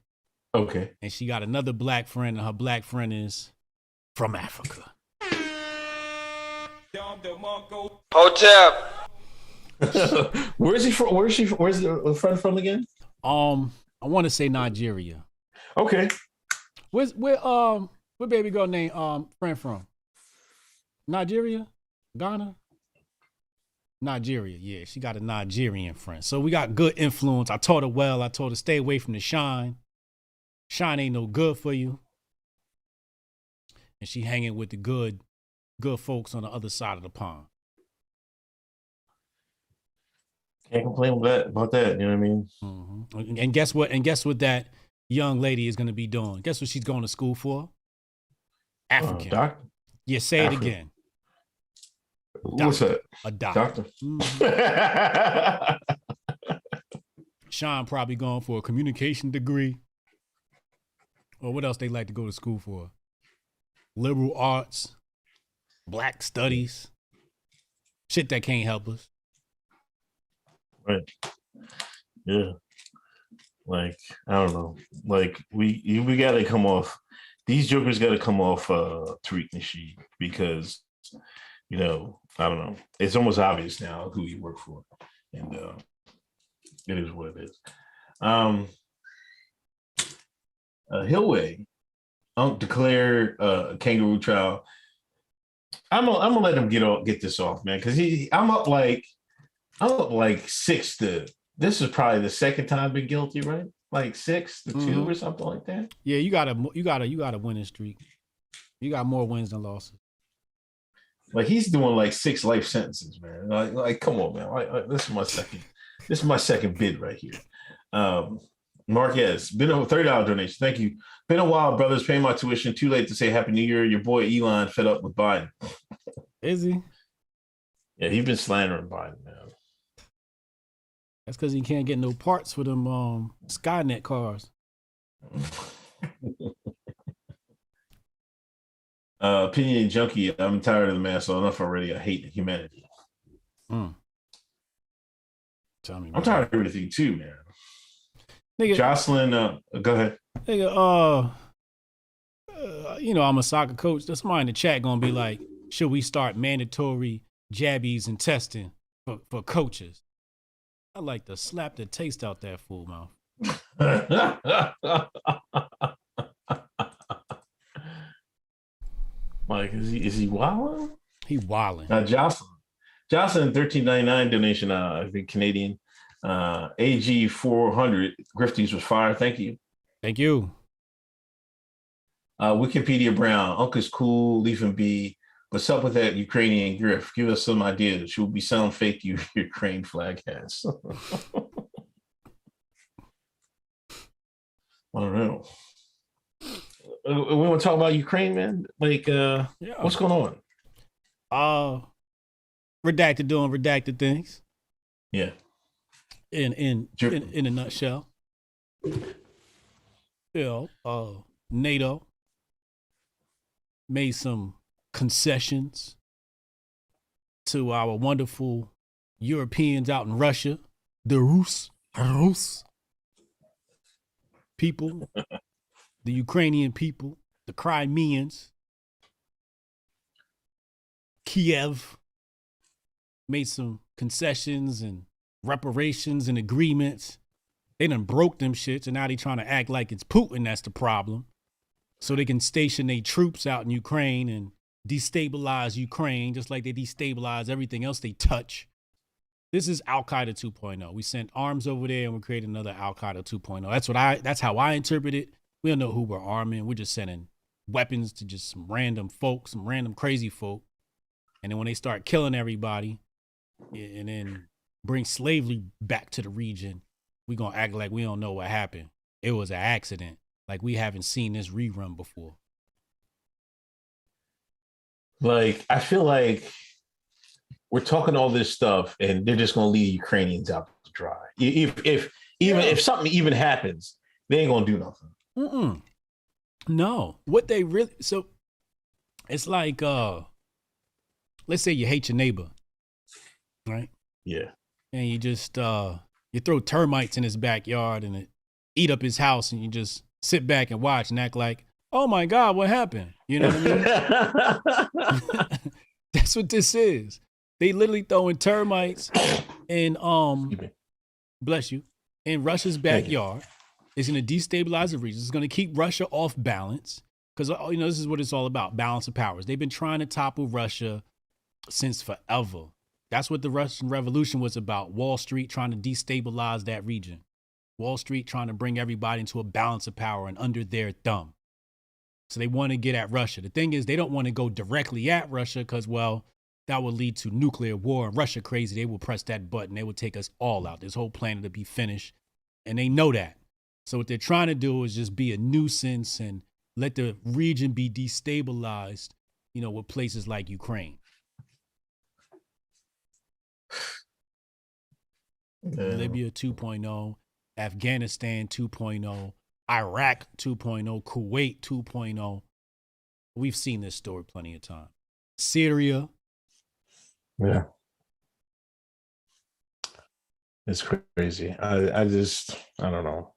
Okay. And she got another black friend, and her black friend is from Africa. Hotep. Where's he from? Where's the friend from again? I want to say Nigeria. Okay. Where baby girl named friend from? Nigeria? Ghana? Nigeria, yeah. She got a Nigerian friend. So we got good influence. I taught her well. I told her stay away from the shine. Shine ain't no good for you. And she hanging with the good folks on the other side of the pond. Can't complain about that. You know what I mean? Mm-hmm. And guess what that young lady is going to be doing? Guess what she's going to school for? African. Doctor? Yeah, say African. it again. What's that? A doctor. Doctor? Sean probably going for a communication degree. Or what else they like to go to school for? Liberal arts, black studies, shit that can't help us. Right. Yeah. Like, I don't know. Like, we got to come off. These jokers got to come off Tariq Nasheed because, you know, I don't know. It's almost obvious now who he worked for. And it is what it is. Hillway declare a kangaroo trial. I'm gonna let him get this off, man, because I'm up like 6 to. This is probably the second time I've been guilty, right? Like 6 to 2 or something like that. Yeah, you got a winning streak. You got more wins than losses. Like he's doing like 6 life sentences, man. Like come on, man. This is my second bid right here. Marquez, been a $30 donation. Thank you. Been a while, brothers. Paying my tuition. Too late to say Happy New Year. Your boy Elon fed up with Biden. Is he? Yeah, he's been slandering Biden, man. That's because he can't get no parts for them Skynet cars. Opinion junkie. I'm tired of the man, so enough already. I hate humanity. Tell me, I'm tired of everything too, man. Nigga, Jocelyn, go ahead. Nigga, you know, I'm a soccer coach. There's somebody in the chat gonna be like, should we start mandatory jabbies and testing for coaches? I like to slap the taste out that fool mouth. Like, is he wilding? He wilding. Jocelyn, $13.99 donation. I think Canadian. AG 400 Griftees was fired. Thank you. Thank you. Wikipedia Brown. Uncle's cool. Leave him be. What's up with that Ukrainian grift? Give us some idea. She will be selling fake Ukraine flag hats. I don't know. We want to talk about Ukraine, man. Like, what's going on? Redacted doing redacted things. Yeah. In a nutshell. You know, NATO made some concessions to our wonderful Europeans out in Russia, the Rus people, the Ukrainian people, the Crimeans, Kiev made some concessions and reparations and agreements They done broke them shits, and now they trying to act like it's Putin that's the problem, so they can station their troops out in Ukraine and destabilize Ukraine, just like they destabilize everything else they touch. This is Al Qaeda 2.0. We sent arms over there, and we created another Al Qaeda 2.0. That's how I interpret it. We don't know who we're arming. We're just sending weapons to just some random folk, some random crazy folk, and then when they start killing everybody, and then bring slavery back to the region, we gonna act like we don't know what happened. It was an accident. Like we haven't seen this rerun before. Like, I feel like we're talking all this stuff and they're just gonna leave Ukrainians out to dry. If something even happens, they ain't gonna do nothing. No. What they really, so it's like let's say you hate your neighbor, right? Yeah. And you just you throw termites in his backyard and it eat up his house, and you just sit back and watch and act like, oh my God, what happened? You know what I mean? That's what this is. They literally throwing termites in bless you, in Russia's backyard. It's going to destabilize the region. It's going to keep Russia off balance because, you know, this is what it's all about, balance of powers. They've been trying to topple Russia since forever. That's what the Russian Revolution was about. Wall Street trying to destabilize that region. Wall Street trying to bring everybody into a balance of power and under their thumb. So they want to get at Russia. The thing is, they don't want to go directly at Russia because, well, that would lead to nuclear war. And Russia crazy, they will press that button. They will take us all out. This whole planet will be finished. And they know that. So what they're trying to do is just be a nuisance and let the region be destabilized, you know, with places like Ukraine. Libya 2.0, Afghanistan 2.0, Iraq 2.0, Kuwait 2.0. We've seen this story plenty of times. Syria. Yeah. It's crazy. I don't know.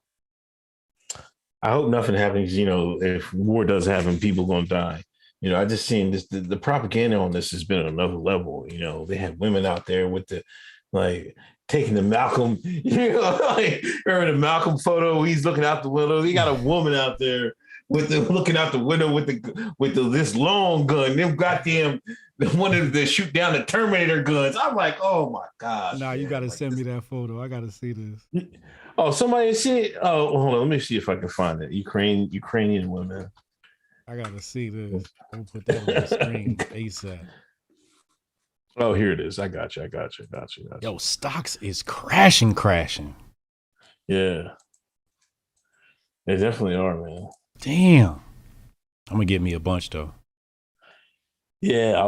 I hope nothing happens, you know, if war does happen, people gonna die. You know, I just seen this, the propaganda on this has been at another level. You know, they have women out there with the, like, taking the Malcolm, you know, like, remember the Malcolm photo? He's looking out the window. He got a woman out there with the looking out the window with this long gun. Them goddamn wanted to shoot down the Terminator guns. I'm like, oh my gosh. Nah, you gotta send me that photo. I gotta see this. Oh, somebody see it? Oh, hold on. Let me see if I can find it. Ukrainian women. I gotta see this. We'll put that on the screen ASAP. Oh, here it is. I got you. Yo, stocks is crashing. Yeah. They definitely are, man. Damn. I'm gonna get me a bunch though. Yeah,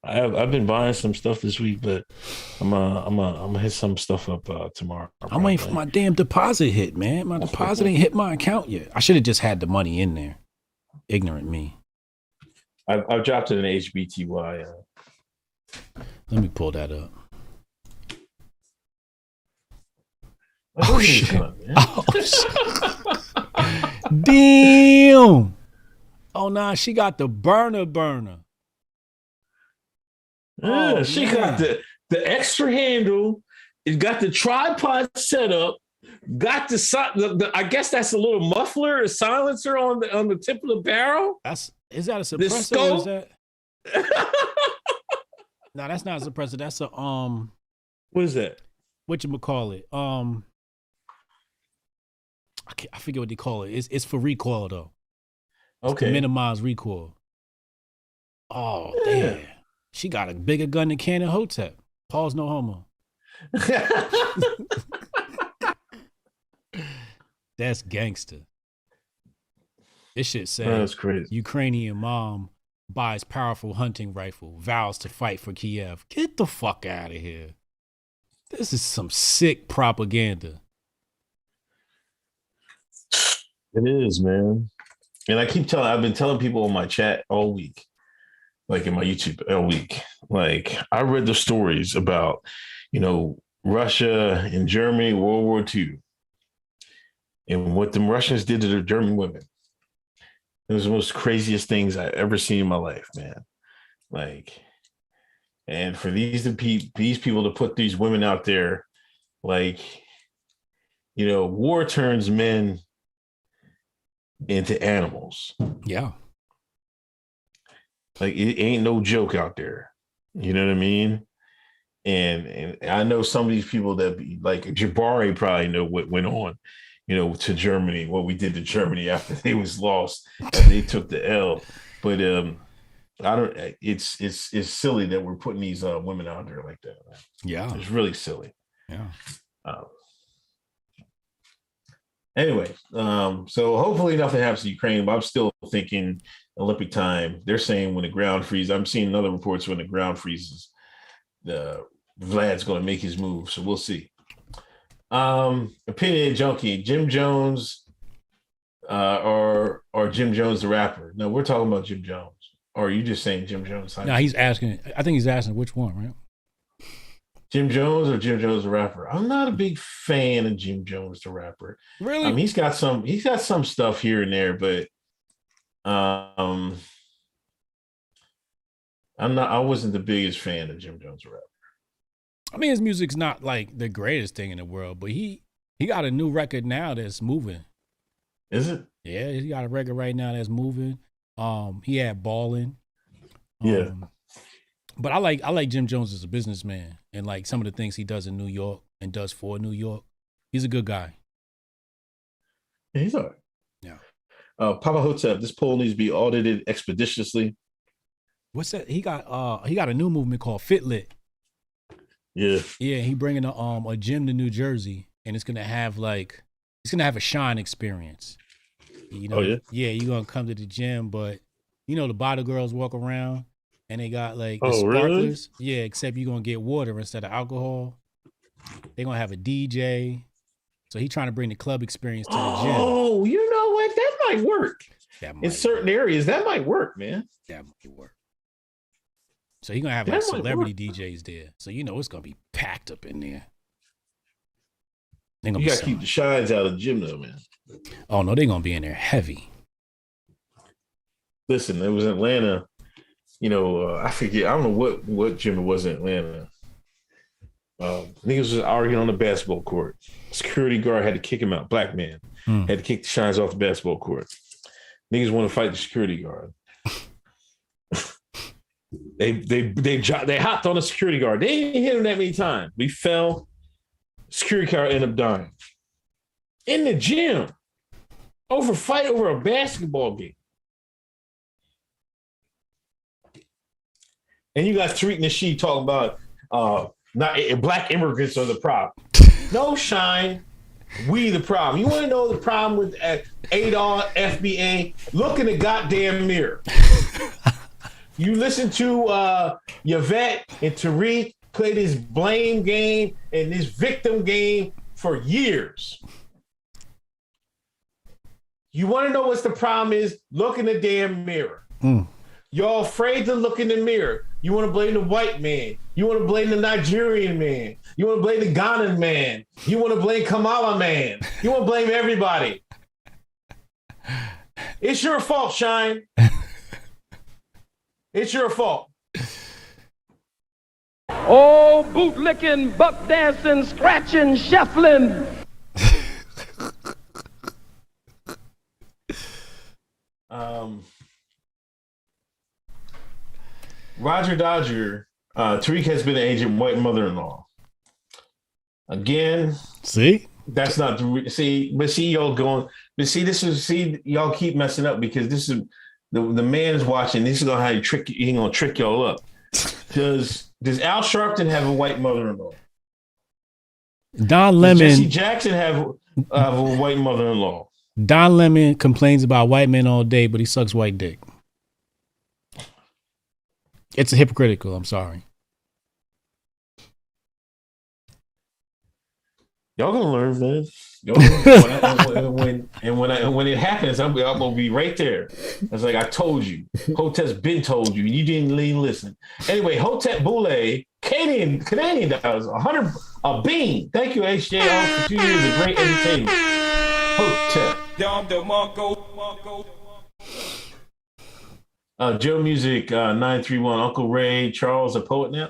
I've been buying some stuff this week, but I'm gonna hit some stuff up tomorrow. I'm waiting for my damn deposit hit, man. My deposit ain't hit my account yet. I should have just had the money in there. Ignorant me. I've dropped it in HBTY. Let me pull that up. Oh shit! Oh, shit. Damn. Oh nah, she got the burner. Yeah, Oh, she man. got the extra handle. It got the tripod set up. Got the I guess that's a little muffler, a silencer on the tip of the barrel. Is that a suppressor? Or is that? No, that's not a suppressor. That's a What is that? Whatchamacallit? I forget what they call it. It's for recoil though. It's Okay. to minimize recoil. Oh, Yeah. damn. She got a bigger gun than Cannon Hotep. Pause, no homo. That's gangster. This shit says That's crazy. Ukrainian mom buys powerful hunting rifle, vows to fight for Kiev. Get the fuck out of here. This is some sick propaganda. It is, man. And I've been telling people on my chat all week, like in my YouTube all week, like I read the stories about, you know, Russia and Germany, World War II, and what the Russians did to the German women. It was the most craziest things I ever seen in my life, man. Like, and for these people to put these women out there, like, war turns men into animals. Yeah. Like it ain't no joke out there. You know what I mean? And I know some of these people that be like Jabari probably know what went on, to Germany, what we did to Germany after they was lost, after they took the L. But I don't. It's silly that we're putting these women out there like that. Man. Yeah, it's really silly. Yeah. Anyway, so hopefully nothing happens to Ukraine, but I'm still thinking Olympic time. They're saying when the ground freezes. I'm seeing other reports when the ground freezes, Vlad's going to make his move. So we'll see. Opinion junkie, Jim Jones, or Jim Jones the rapper. No, we're talking about Jim Jones. Or are you just saying Jim Jones? No, he's asking. I think he's asking which one, right? Jim Jones or Jim Jones the rapper? I'm not a big fan of Jim Jones the rapper. Really? I mean, he's got some stuff here and there, but I wasn't the biggest fan of Jim Jones the rapper. I mean, his music's not like the greatest thing in the world, but he got a new record now that's moving. Is it? Yeah, he got a record right now that's moving. He had Ballin'. Yeah. But I like Jim Jones as a businessman and like some of the things he does in New York and does for New York. He's a good guy. Yeah, he's all right. Yeah. Papa Hotep, this poll needs to be audited expeditiously. What's that? He got a new movement called Fitlit. Yeah. Yeah, he bringing a gym to New Jersey, and it's gonna have a shine experience. Oh yeah. Yeah, you're gonna come to the gym, but the bottle girls walk around and they got like the Really? sparklers. Yeah, except you're gonna get water instead of alcohol. They're gonna have a DJ. So he's trying to bring the club experience to the gym. Oh, you know what? That might work. In certain areas, that might work, man. That might work. So he's gonna have like celebrity DJs there. So it's gonna be packed up in there. You gotta keep the shines out of the gym though, man. Oh no, they're gonna be in there heavy. Listen, it was Atlanta. I forget. I don't know what gym it was in Atlanta. Niggas was arguing on the basketball court. Security guard had to kick him out. Black man had to kick the shines off the basketball court. Niggas want to fight the security guard. They hopped on the security guard. They didn't hit him that many times. We fell. Security guard ended up dying in the gym over a basketball game. And you got Tariq Nasheed talking about not black immigrants are the problem. No, Shine, we the problem. You want to know the problem with ADOL, FBA? Look in the goddamn mirror. You listen to Yvette and Tariq play this blame game and this victim game for years. You want to know what's the problem is? Look in the damn mirror. Y'all afraid to look in the mirror. You want to blame the white man. You want to blame the Nigerian man. You want to blame the Ghanaian man. You want to blame Kamala man. You want to blame everybody. It's your fault, Shine. It's your fault. Oh, bootlicking, buck dancing, scratching, shuffling. Roger Dodger, Tariq has been an agent white mother-in-law. Again, see, that's not y'all going. But see, y'all keep messing up because this is the man is watching. This is gonna how you trick. He gonna trick y'all up. Does Al Sharpton have a white mother-in-law? Don Lemon. Does Jesse Jackson have a white mother-in-law? Don Lemon complains about white men all day, but he sucks white dick. It's hypocritical. I'm sorry. Y'all gonna learn, man. When it happens, I'm gonna be right there. It's like I told you. Hotep's been told you. You didn't listen. Anyway, Hotep Boule, Canadian dollars, a bean. Thank you, HJ, for 2 years of great entertainment. Hotep. Joe Music 931. Uncle Ray Charles, a poet now.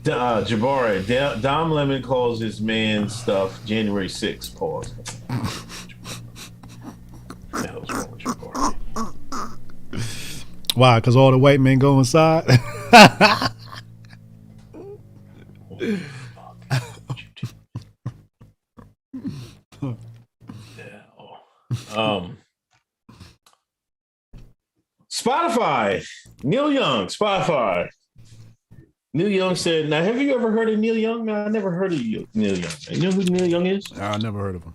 Jabari, Dom Lemon calls his man stuff January 6th. Pause. What the hell's wrong with Jabari? Why? Because all the white men go inside? Spotify. Neil Young, Spotify. Neil Young said, now, have you ever heard of Neil Young? No, I never heard of Neil Young. You know who Neil Young is? I never heard of him.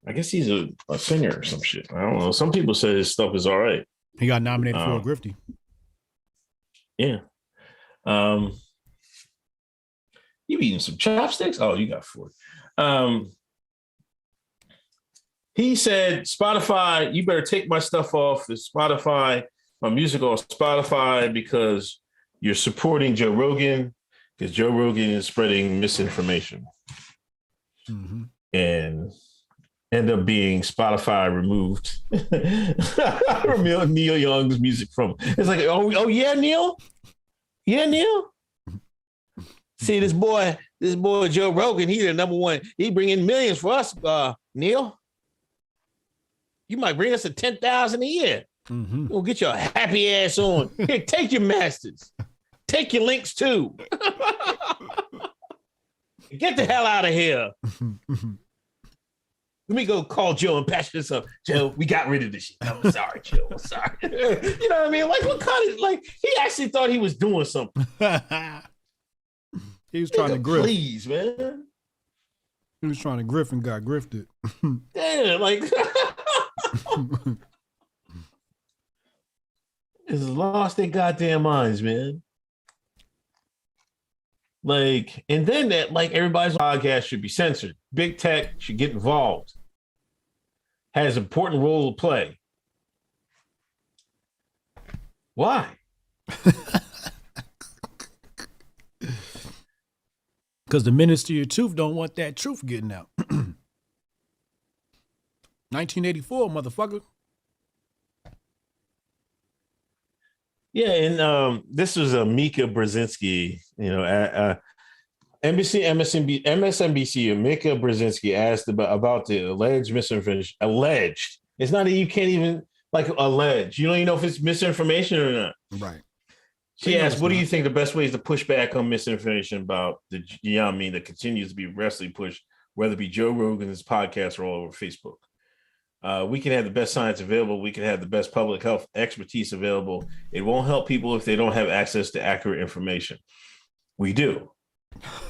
I guess he's a singer or some shit. I don't know. Some people say his stuff is all right. He got nominated for a Grifty. Yeah. You eating some chopsticks? Oh, you got 4. He said, Spotify, you better take my stuff off of Spotify, my music off Spotify, because you're supporting Joe Rogan, because Joe Rogan is spreading misinformation. Mm-hmm. And end up being Spotify removed Neil Young's music from. It's like, oh yeah, Neil? Yeah, Neil? See, this boy Joe Rogan, he's the number one. He bring in millions for us, Neil. You might bring us a 10,000 a year. Mm-hmm. We'll get your happy ass on. Here, take your masters. Take your links too. Get the hell out of here. Let me go call Joe and patch this up. Joe, we got rid of this shit. I'm sorry, Joe. I'm sorry. You know what I mean? Like, what kind of, like, he actually thought he was doing something. He was trying to grift. Please, man. He was trying to grift and got grifted. Damn, like, it's lost their goddamn minds, man. Like, and then that, like, everybody's podcast should be censored. Big tech should get involved. Has an important role to play. Why? Because the Ministry of Truth don't want that truth getting out. 1984, motherfucker. Yeah, and this was Mika Brzezinski, you know, MSNBC, Mika Brzezinski asked about the alleged misinformation. Alleged. It's not that you can't even, like, allege. You don't even know if it's misinformation or not. Right. She asked, what do you think the best way is to push back on misinformation about the, you know what I mean, that continues to be wrestling pushed, whether it be Joe Rogan's podcast or all over Facebook? We can have the best science available. We can have the best public health expertise available. It won't help people if they don't have access to accurate information. We do.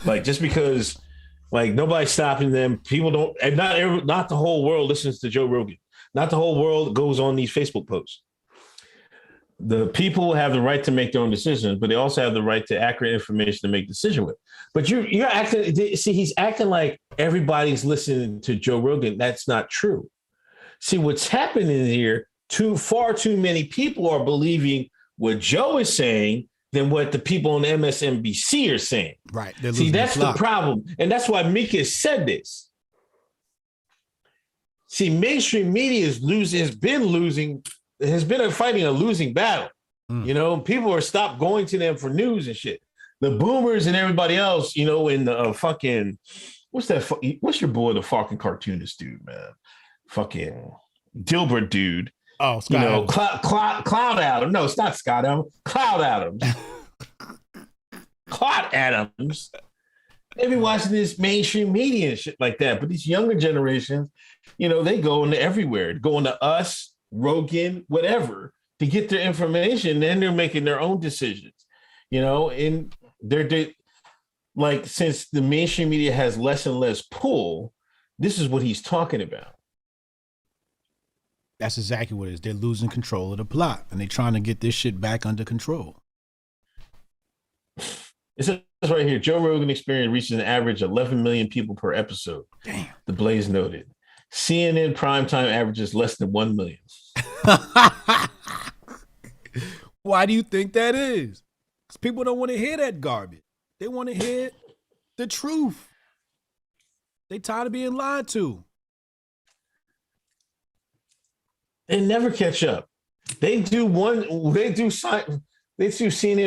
Like, just because, like, nobody's stopping them. People don't, and not the whole world listens to Joe Rogan. Not the whole world goes on these Facebook posts. The people have the right to make their own decisions, but they also have the right to accurate information to make decision with. But you're acting, see, he's acting like everybody's listening to Joe Rogan. That's not true. See, what's happening here, far too many people are believing what Joe is saying than what the people on MSNBC are saying. Right. See, that's the problem. And that's why Mika said this. See, mainstream media has been fighting a losing battle. You know, people are stopped going to them for news and shit. The boomers and everybody else, you know, in the fucking, what's your boy, the fucking cartoonist dude, man? Fucking Dilbert dude. Oh, Scott, you know, Cloud Adams. No, it's not Scott Adams. Cloud Adams. Cloud Adams. They be watching this mainstream media and shit like that. But these younger generations, you know, they go into everywhere, going to us, Rogan, whatever, to get their information. Then they're making their own decisions, you know, and they're like, since the mainstream media has less and less pull, this is what he's talking about. That's exactly what it is. They're losing control of the plot, and they're trying to get this shit back under control. It says right here, Joe Rogan Experience reaches an average 11 million people per episode. Damn. The Blaze noted. CNN primetime averages less than 1 million. Why do you think that is? Because people don't want to hear that garbage. They want to hear the truth. They tired of being lied to. They never catch up. They do CNN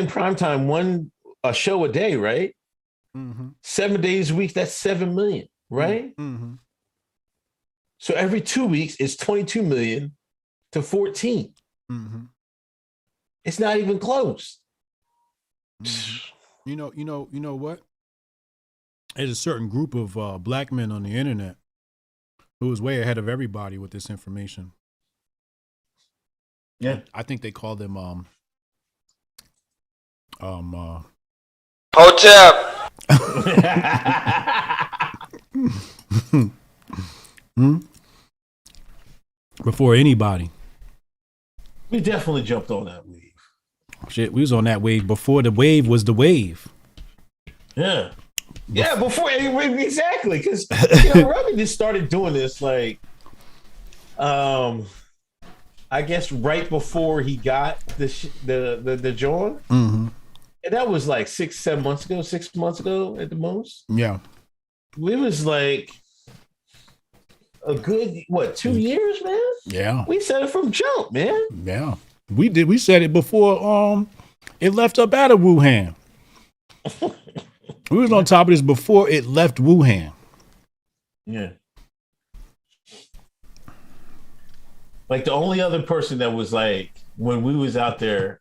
primetime a show a day, right? 7 days a week, that's 7 million, right? So every 2 weeks, it's 22 million to 14. It's not even close. You know what? There's a certain group of black men on the internet who is way ahead of everybody with this information. Yeah, I think they call them Hotep. Before anybody. we definitely jumped on that wave. Shit, we was on that wave before the wave was the wave. Yeah. Yeah, before exactly, because Rogan just started doing this like, I guess right before he got the joint, and that was like 6 months ago at the most. Yeah, it was like a good 2 years, man. Yeah, we said it from jump, man. Yeah, we did. We said it before. It left up out of Wuhan. We was on top of this before it left Wuhan. Yeah. Like the only other person that was like when we was out there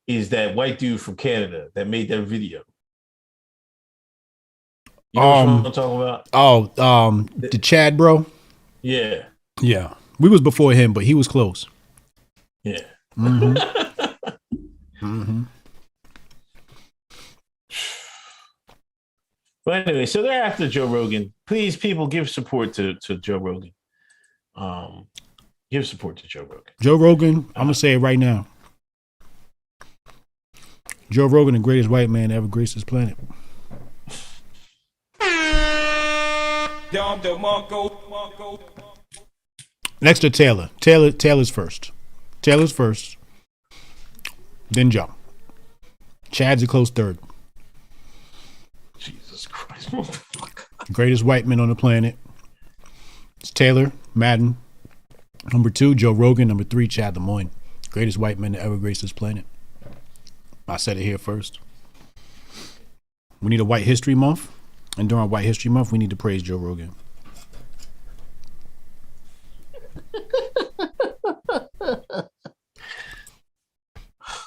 is that white dude from Canada that made that video. You know what I'm talking about? Oh, the Chad bro. Yeah. Yeah. We was before him, but he was close. Yeah. But anyway, so they're after Joe Rogan. Please, people, give support to Joe Rogan. Give support to Joe Rogan. Joe Rogan, I'm gonna say it right now. Joe Rogan, the greatest white man to ever grace this planet. Next to Taylor. Taylor's first. Taylor's first. Then Joe. Chad's a close third. Jesus Christ, motherfucker. Greatest white man on the planet. It's Taylor, Madden. Number 2, Joe Rogan. Number 3, Chad Lemoyne. Greatest white man to ever grace this planet. I said it here first. We need a White History Month. And during White History Month, we need to praise Joe Rogan.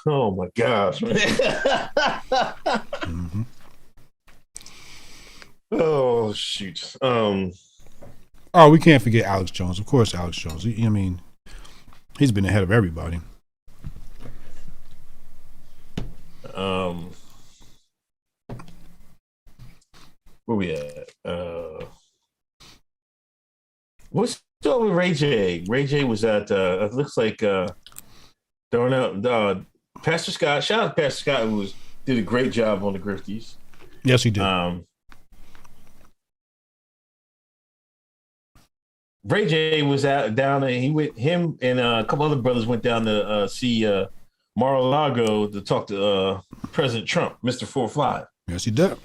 Oh my gosh, man. Oh shoot. Oh, we can't forget Alex Jones. Of course, Alex Jones. I mean, he's been ahead of everybody. Where we at? What's going with Ray J? Ray J was at it looks like throwing out Pastor Scott. Shout out to Pastor Scott, who did a great job on the Griftees. Yes, he did. Ray J was out down there. Him and a couple other brothers went down to see Mar-a-Lago to talk to President Trump, Mr. 4-5. Yes, he did.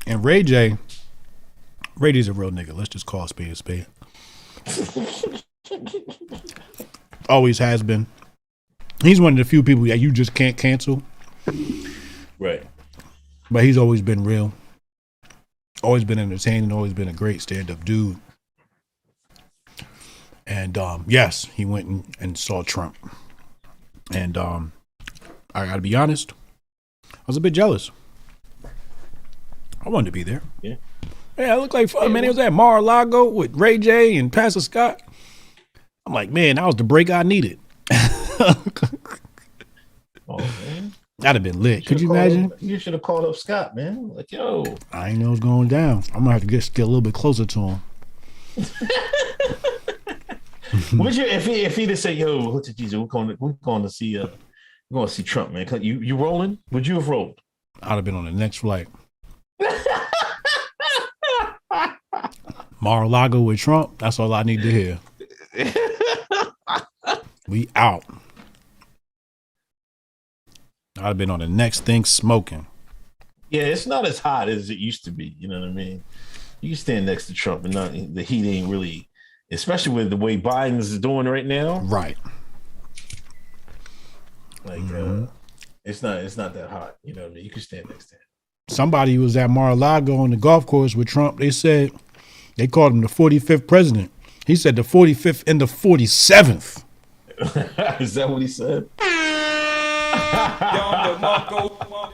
And Ray J's a real nigga. Let's just call a spade a spade. Always has been. He's one of the few people that you just can't cancel. Right. But he's always been real. Always been entertaining. Always been a great stand-up dude. And yes, he went and saw Trump. And I gotta be honest, I was a bit jealous. I wanted to be there. Yeah. Yeah, it looked like fun, man. It was at Mar-a-Lago with Ray J and Pastor Scott. I'm like, man, that was the break I needed. Oh, man. That'd have been lit. Could you imagine? You should have called up Scott, man. Like, yo. I didn't know it was going down. I'm going to have to get a little bit closer to him. Would you, if he'd have said, yo, what's it, Jesus? We're going to see Trump, man. You rolling? Would you have rolled? I'd have been on the next flight. Mar-a-Lago with Trump. That's all I need to hear. We out. I'd have been on the next thing smoking. Yeah, it's not as hot as it used to be. You know what I mean? You can stand next to Trump and the heat ain't really, especially with the way Biden's doing right now. Right. Like, It's not that hot. You know what I mean? You can stand next to him. Somebody was at Mar-a-Lago on the golf course with Trump. They said they called him the 45th president. He said the 45th and the 47th. Is that what he said?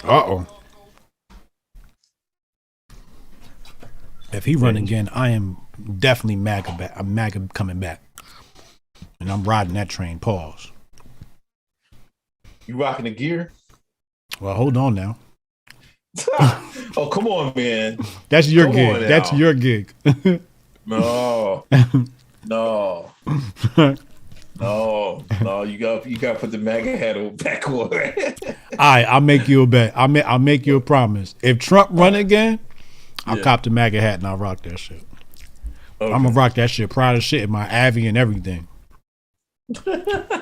Uh-oh. If he run again, I am definitely MAGA back. I'm MAGA coming back. And I'm riding that train. Pause. You rocking the gear? Well, hold on now. Oh, come on, man. That's your gig. That's your gig. No. No. No. You got to put the MAGA hat back on. All right, I'll make you a bet. I'll make you a promise. If Trump run again, I'll cop the MAGA hat and I'll rock that shit. Okay. I'm gonna rock that shit. Proud of shit in my Avi and everything.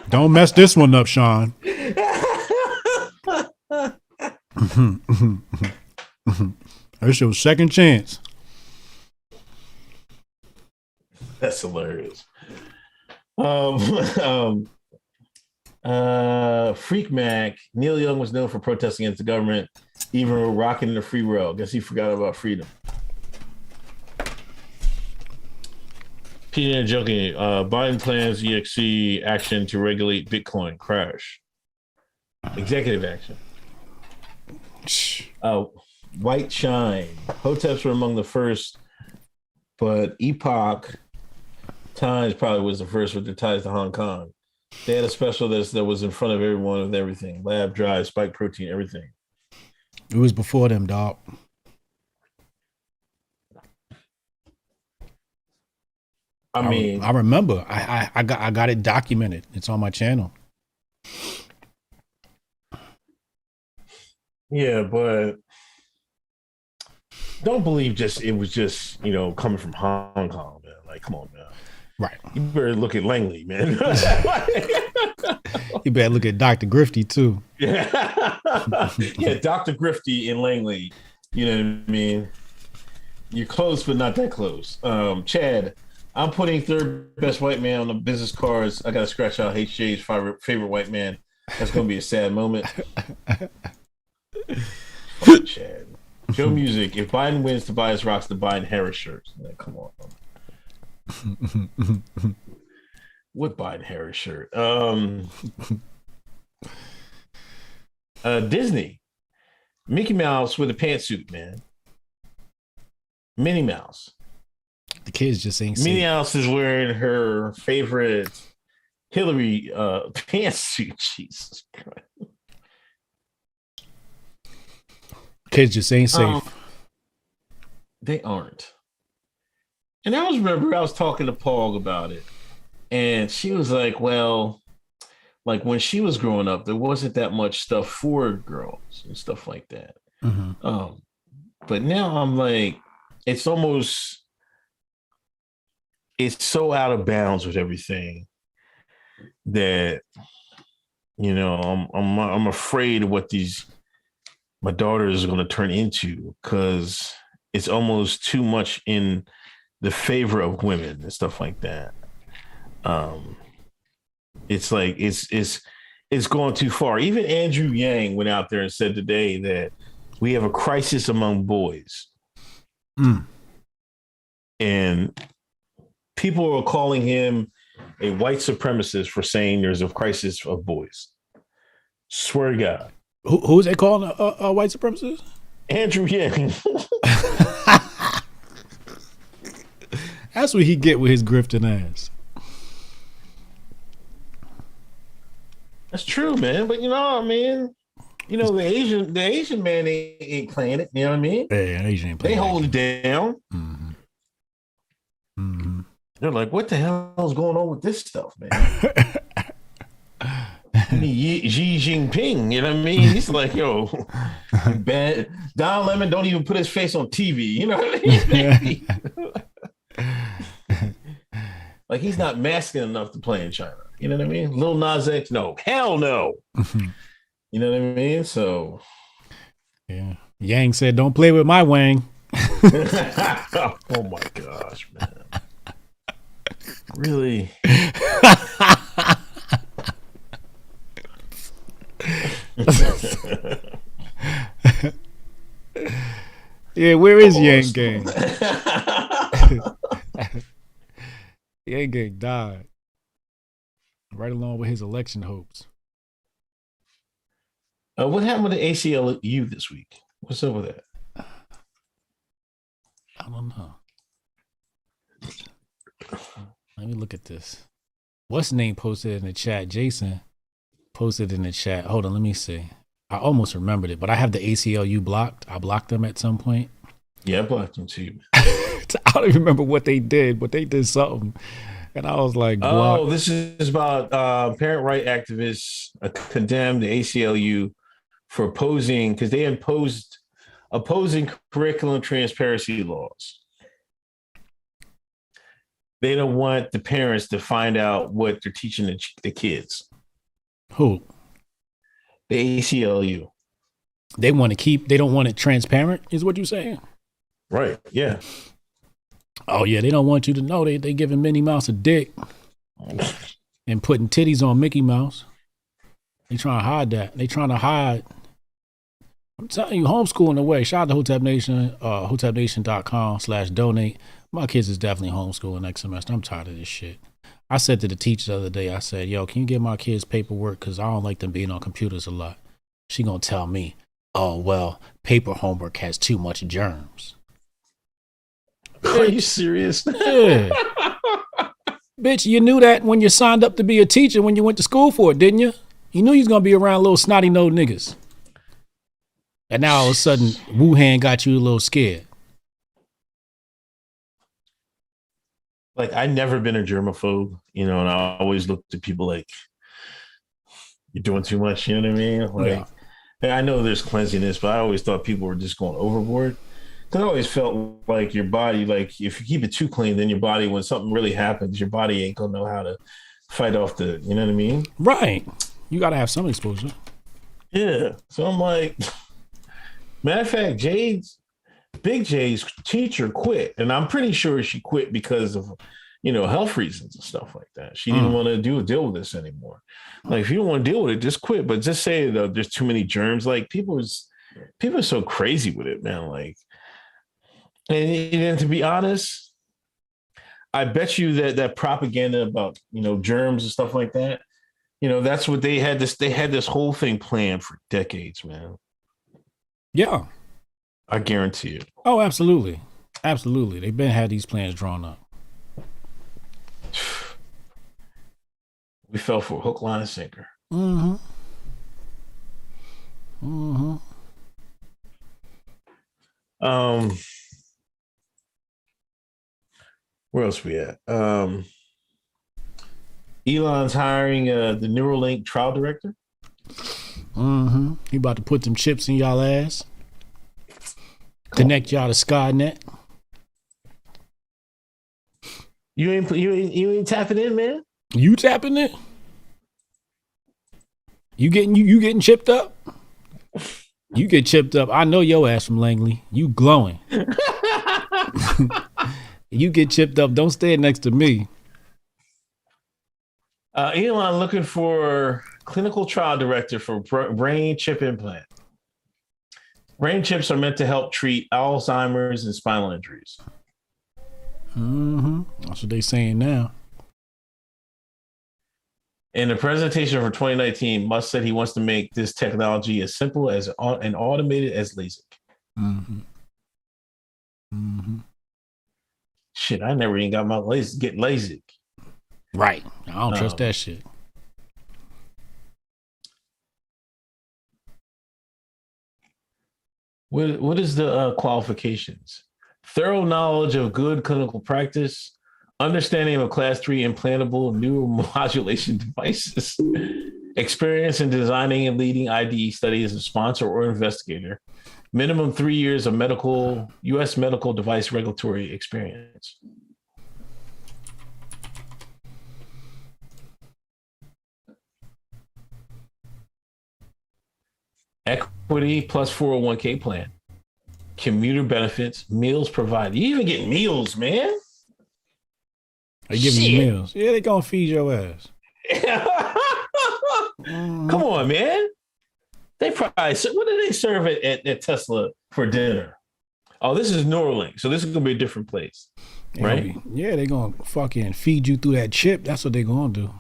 Don't mess this one up, Sean. That shit was second chance. That's hilarious. Freak Mac. Neil Young was known for protesting against the government, even rocking the free world. Guess he forgot about freedom. Peter joking. Biden plans EXC action to regulate Bitcoin crash. Executive action. White Shine. Hoteps were among the first, but Epoch Times probably was the first with their ties to Hong Kong. They had a special that was in front of everyone with everything. Lab drive, spike protein, everything. It was before them, dog. I remember. I got it documented. It's on my channel. Yeah, but don't believe it was just coming from Hong Kong, man. Like, come on, man. Right. You better look at Langley, man. You better look at Dr. Griftee too. Yeah. Yeah, Dr. Griftee in Langley. You know what I mean? You're close, but not that close. Chad, I'm putting third best white man on the business cards. I got to scratch out HJ's favorite white man. That's going to be a sad moment. Fuck Chad. Joe Music. If Biden wins, Tobias rocks the Biden Harris shirts. Man, come on. What Biden Harris shirt? Disney. Mickey Mouse with a pantsuit, man. Minnie Mouse. The kids just ain't Minnie Mouse is wearing her favorite Hillary pantsuit. Jesus Christ. Kids just ain't safe. They aren't. And I was talking to Paul about it. And she was like, well, like when she was growing up, there wasn't that much stuff for girls and stuff like that. Mm-hmm. But now I'm like, it's so out of bounds with everything that, I'm afraid of what my daughter is going to turn into, because it's almost too much in the favor of women and stuff like that. It's like it's going too far. Even Andrew Yang went out there and said today that we have a crisis among boys. And people are calling him a white supremacist for saying there's a crisis of boys. Swear to God. Who's they calling a white supremacist? Andrew Yang. That's what he get with his grifting ass. That's true, man. But the Asian man ain't playing it. You know what I mean? Yeah, Asian ain't playing it. They hold it down. Mm-hmm. Mm-hmm. They're like, what the hell is going on with this stuff, man? Xi Jinping, you know what I mean? He's like, yo, bad. Don Lemon don't even put his face on TV. You know what I mean? Like, he's not masculine enough to play in China. You know what I mean? Lil Nas X, no. Hell no. You know what I mean? So. Yeah. Yang said, don't play with my Wang. Oh, my gosh, man. Really? Yeah, where is Yang Gang? Yang Gang died right along with his election hopes. What happened with the ACLU this week? What's up with that? I don't know. Let me look at this. What's the name posted in the chat? Jason posted in the chat. Hold on, let me see. I almost remembered it, but I have the ACLU blocked. I blocked them at some point. Yeah, I blocked them too. I don't even remember what they did, but they did something. And I was like, block. Oh, this is about parent right activists condemned the ACLU for opposing, because they imposed opposing curriculum transparency laws. They don't want the parents to find out what they're teaching the kids. Who? The ACLU. They don't want it transparent, is what you're saying? Right, yeah. Oh, yeah, they don't want you to know they giving Minnie Mouse a dick and putting titties on Mickey Mouse. They trying to hide that. They trying to hide. I'm telling you, homeschooling away. Shout out to Hotep Nation, hotepnation.com/donate. My kids is definitely homeschooling next semester. I'm tired of this shit. I said to the teacher the other day, I said, yo, can you give my kids paperwork? Because I don't like them being on computers a lot. She going to tell me, oh, well, paper homework has too much germs. Are you serious? Yeah. Bitch, you knew that when you signed up to be a teacher when you went to school for it, didn't you? You knew you was going to be around little snotty nosed niggas. And now all of a sudden, Wuhan got you a little scared. Like, I've never been a germaphobe, and I always looked at people like, you're doing too much, you know what I mean? Like, yeah. I know there's cleanliness, but I always thought people were just going overboard. Because I always felt like your body, like, if you keep it too clean, then your body, when something really happens, your body ain't going to know how to fight off the, you know what I mean? Right. You got to have some exposure. Yeah. So I'm like, matter of fact, Big J's teacher quit, and I'm pretty sure she quit because of, health reasons and stuff like that. She didn't want to deal with this anymore. Like, if you don't want to deal with it, just quit. But just say that there's too many germs. Like, people are so crazy with it, man. Like, and to be honest, I bet you that propaganda about germs and stuff like that, that's what they had this whole thing planned for decades, man. Yeah. I guarantee you. Oh, absolutely. Absolutely. They've been had these plans drawn up. We fell for a hook, line, and sinker. Mm-hmm. Mm-hmm. Where else we at? Elon's hiring the Neuralink trial director. Mm-hmm. He about to put them chips in y'all ass. Connect y'all to Skynet. You ain't tapping in, man. You tapping it? You getting chipped up? You get chipped up. I know your ass from Langley. You glowing. You get chipped up. Don't stand next to me. Elon looking for clinical trial director for brain chip implant. Brain chips are meant to help treat Alzheimer's and spinal injuries. Mm-hmm. That's what they saying now. In the presentation for 2019, Musk said he wants to make this technology as simple as and automated as LASIK. Mm-hmm. Mm-hmm. Shit, I never even got my get LASIK. Right. I don't trust that shit. What is the qualifications? Thorough knowledge of good clinical practice, understanding of Class 3 implantable neuromodulation devices, experience in designing and leading IDE studies as a sponsor or investigator, minimum 3 years of U.S. medical device regulatory experience. Equity plus 401k plan, commuter benefits, meals provided. You even get meals, man. They giving you meals. Yeah, they gonna feed your ass. Come on, man. They probably, what do they serve at Tesla for dinner? Oh, this is Neuralink, so this is gonna be a different place, right? Yeah, they're gonna fucking feed you through that chip. That's what they're gonna do.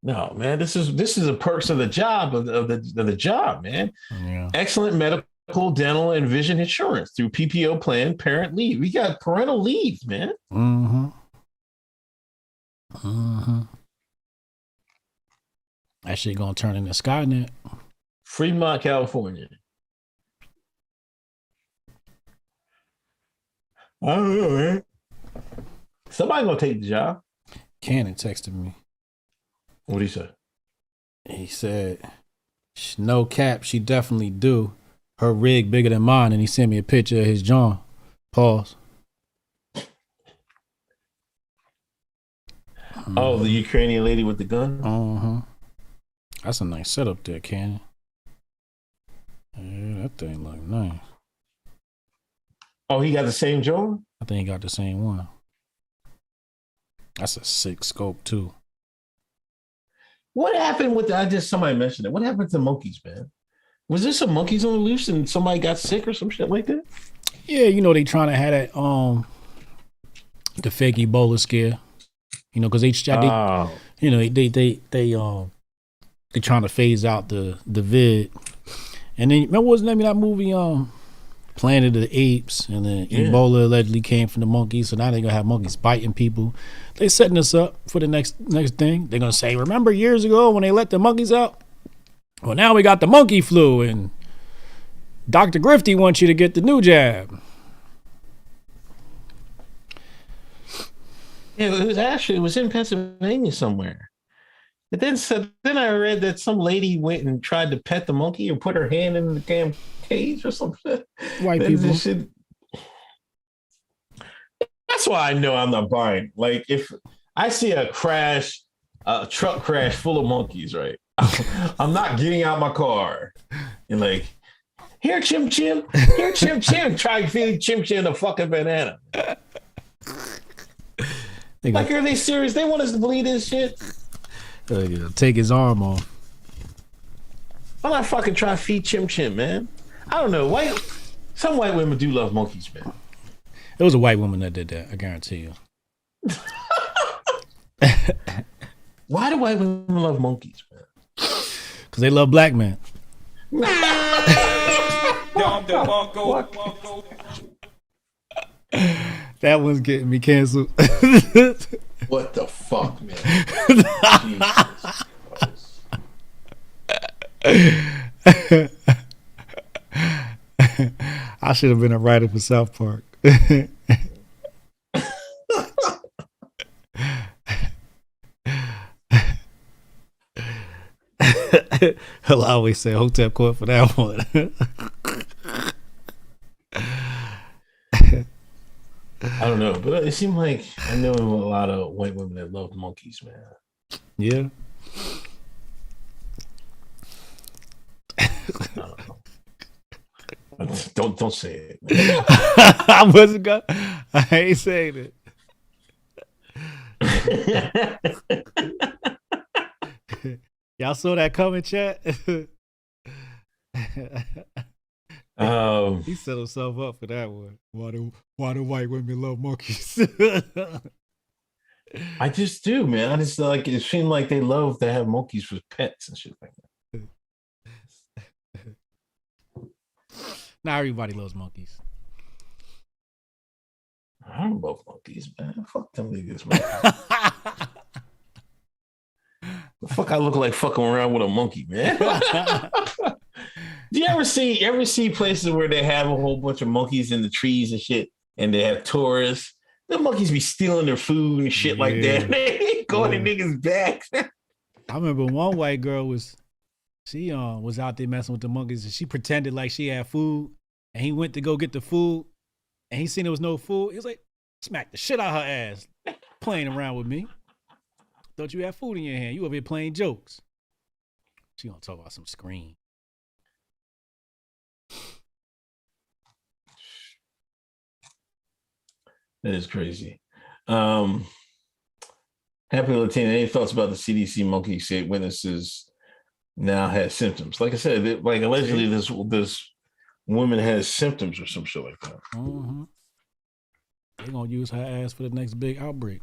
No, man, this is a perks of the job of the job, man. Yeah. Excellent medical, dental, and vision insurance through PPO plan, parent leave. We got parental leave, man. Mm-hmm. Mm-hmm. That shit gonna turn into Skynet. Fremont, California. I don't know, man. Somebody gonna take the job. Cannon texted me. What did he say? He said, "No cap, she definitely do. Her rig bigger than mine." And he sent me a picture of his John. Pause. Oh, the Ukrainian lady with the gun? Uh-huh. That's a nice setup there, Cannon. Yeah, that thing look nice. Oh, he got the same John? I think he got the same one. That's a sick scope too. What happened with somebody mentioned it. What happened to monkeys, man? Was there some monkeys on the loose and somebody got sick or some shit like that? Yeah, you know, they trying to have that the fake Ebola scare. You know, because they trying to phase out the vid. And then remember what's the name of that movie, Planet of the Apes, and then Ebola allegedly came from the monkeys, so now they're gonna have monkeys biting people. They setting us up for the next thing. They're gonna say, remember years ago when they let the monkeys out? Well, now we got the monkey flu, and Dr. Griftee wants you to get the new jab. Yeah, it was in Pennsylvania somewhere. But then I read that some lady went and tried to pet the monkey or put her hand in the damn cage or something. White people. That's why I know I'm not buying. Like, if I see a truck crash full of monkeys, right? I'm not getting out my car and like, here, Chim Chim, try to feed Chim Chim a fucking banana. Like, are they serious? They want us to believe this shit? Take his arm off. I'm not fucking trying to feed Chim Chim, man. I don't know. Some white women do love monkeys, man. It was a white woman that did that, I guarantee you. Why do white women love monkeys, man? Because they love black men. That one's getting me canceled. What the fuck, man? I should have been a writer for South Park. He'll always say Hotep court for that one. I don't know, but it seemed like I know a lot of white women that love monkeys, man. Yeah. I don't know. Don't say it. I wasn't gonna. I ain't saying it. Y'all saw that coming, chat? He set himself up for that one. Why do white women love monkeys? I just do, man. I just like it seemed like they love to have monkeys for pets and shit like that. Not everybody loves monkeys. I don't love monkeys, man. Fuck them niggas, man. The fuck I look like fucking around with a monkey, man. Do you ever see places where they have a whole bunch of monkeys in the trees and shit, and they have tourists? The monkeys be stealing their food and shit like that. They going to niggas' backs. I remember one white girl was out there messing with the monkeys, and she pretended like she had food, and he went to go get the food, and he seen there was no food. He was like, smack the shit out her ass, playing around with me. Thought you had food in your hand. You over here playing jokes. She gonna talk about some screen. That is crazy. Happy Latina, any thoughts about the CDC monkey said witnesses now has symptoms. Like I said, like allegedly this woman has symptoms or some shit like that. Mm-hmm. They're gonna use her ass for the next big outbreak.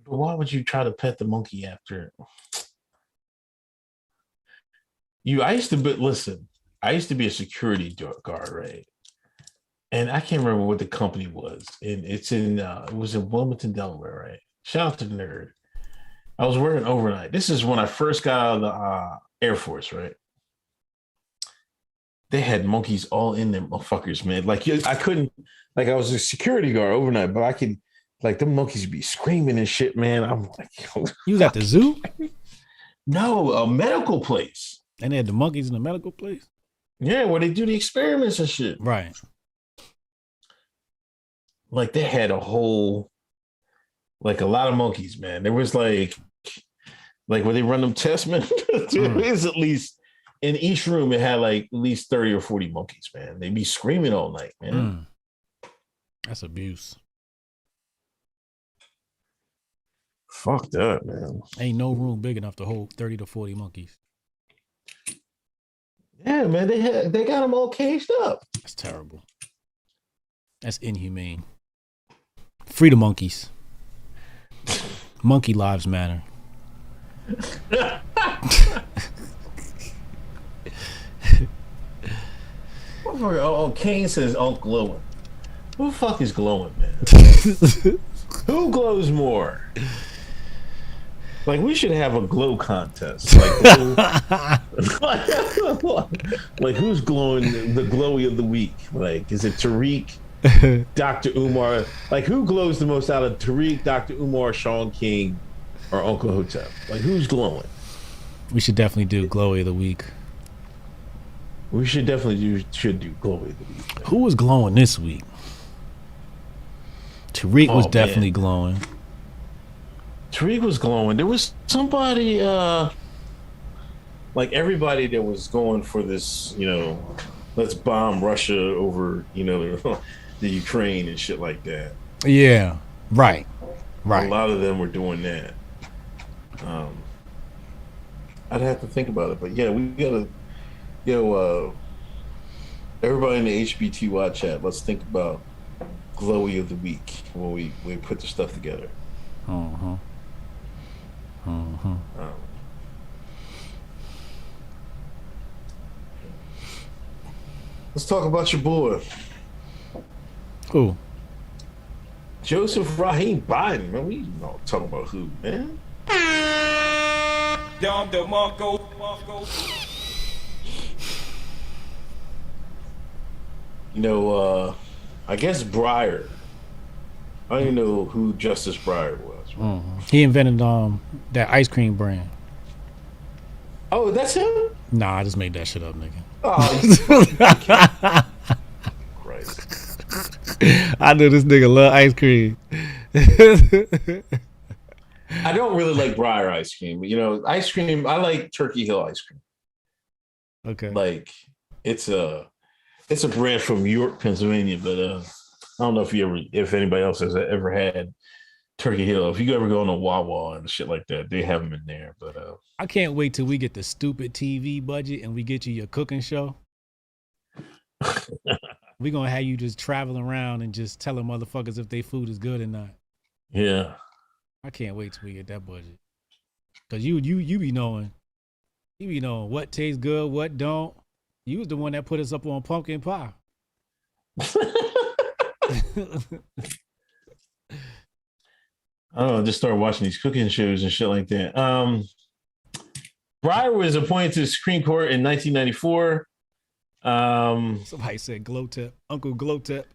But why would you try to pet the monkey after you? I used to be a security guard, right? And I can't remember what the company was. And it was in Wilmington, Delaware, right? Shout out to the nerd. I was working overnight. This is when I first got out of the Air Force, right? They had monkeys all in them motherfuckers, man. Like I couldn't, like I was a security guard overnight, but I could, like them monkeys be screaming and shit, man. I'm like, you was at the zoo? No, a medical place. And they had the monkeys in the medical place? Yeah, where they do the experiments and shit. Right. Like they had a whole, like a lot of monkeys, man. There was like where they run them tests, man. There is at least in each room, it had like at least 30 or 40 monkeys, man. They be screaming all night, man. That's abuse. Fucked up, man. Ain't no room big enough to hold 30 to 40 monkeys. Yeah, man. They got them all caged up. That's terrible. That's inhumane. Free the monkeys. Monkey lives matter. Oh, Kane says, "Oh, glowing." Who the fuck is glowing, man? Who glows more? Like we should have a glow contest. Like who's glowing the glowy of the week? Like is it Tariq, Dr. Umar? Like who glows the most out of Tariq, Dr. Umar, Sean King, or Uncle Hotep? Like who's glowing? We should definitely do glowy of the week. We should definitely do glowy of the week. Man. Who was glowing this week? Tariq was definitely glowing. Tariq was glowing. There was somebody, like everybody that was going for this, let's bomb Russia over, the Ukraine and shit like that. Yeah, right. A lot of them were doing that. I'd have to think about it, but yeah, we gotta, everybody in the HBTY chat, let's think about glowy of the week when we put the stuff together. Let's talk about your boy. Who? Joseph Rahim Biden. Man, we not talking about who, man. I guess Breyer. I don't even know who Justice Breyer was. Right? He invented that ice cream brand. Oh, that's him? Nah, I just made that shit up, nigga. Oh, Christ. I know this nigga love ice cream. I don't really like Breyer ice cream, but ice cream, I like Turkey Hill ice cream. Okay. Like it's a brand from York, Pennsylvania, but I don't know if anybody else has ever had Turkey Hill. If you ever go on a Wawa and shit like that, they have them in there. But I can't wait till we get the stupid TV budget and we get you your cooking show. We're gonna have you just traveling around and just telling motherfuckers if their food is good or not. Yeah. I can't wait till we get that budget. Cause you be knowing. You be knowing what tastes good, what don't. You was the one that put us up on pumpkin pie. I don't know, just start watching these cooking shows and shit like that. Breyer was appointed to the Supreme Court in 1994. Somebody said Glowtep. Uncle Glowtep.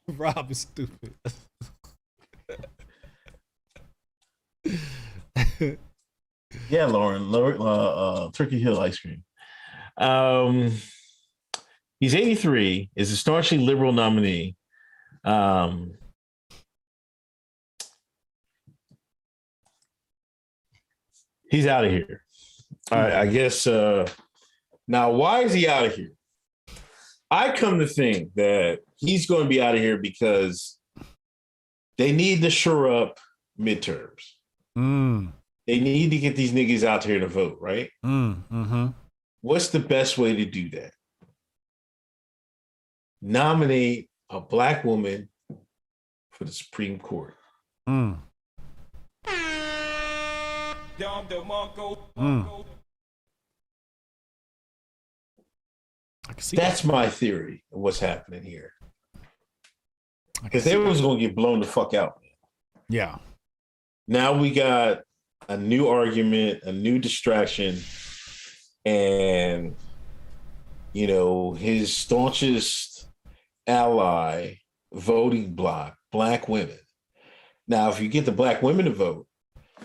Rob is stupid. Yeah, Lauren, Turkey Hill ice cream. He's 83, is a staunchly liberal nominee. He's out of here. I guess. Now, why is he out of here? I come to think that he's going to be out of here because they need to shore up midterms. They need to get these niggas out here to vote, right? Mm-hmm. What's the best way to do that? Nominate a black woman for the Supreme Court. Mm. I can see That's my theory of what's happening here. Because they was going to get blown the fuck out. Yeah. Now we got a new argument, a new distraction, and, you know, his staunchest ally voting bloc, black women. Now, if you get the black women to vote,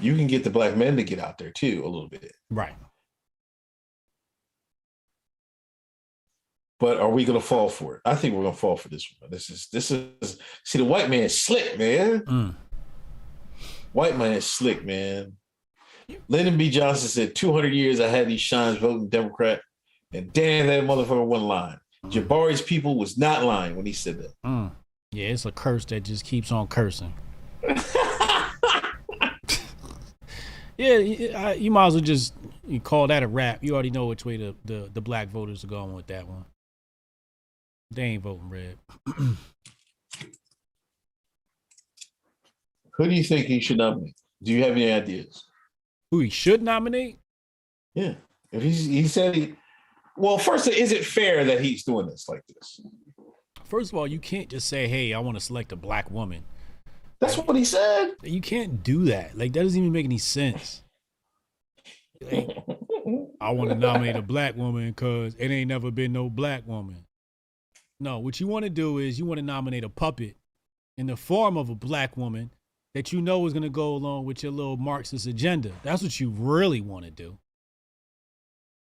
you can get the black men to get out there too a little bit. Right. But are we going to fall for it? I think we're going to fall for this one. This is. See, the white man is slick, man. White man is slick, man. Lyndon B. Johnson said 200 years I had these shines voting Democrat, and damn, that motherfucker wasn't lying. Jabari's people was not lying when he said that. Yeah, it's a curse that just keeps on cursing. Yeah, you might as well just call that a wrap. You already know which way the black voters are going with that one. They ain't voting red. Who do you think he should nominate? Do you have any ideas? Who he should nominate? Yeah. If he said well, first, is it fair that he's doing this like this? First of all, you can't just say, hey, I want to select a black woman. That's what he said. You can't do that. Like, that doesn't even make any sense. Like, I want to nominate a black woman because it ain't never been no black woman. No, what you want to do is you want to nominate a puppet in the form of a black woman that you know is going to go along with your little Marxist agenda. That's what you really want to do.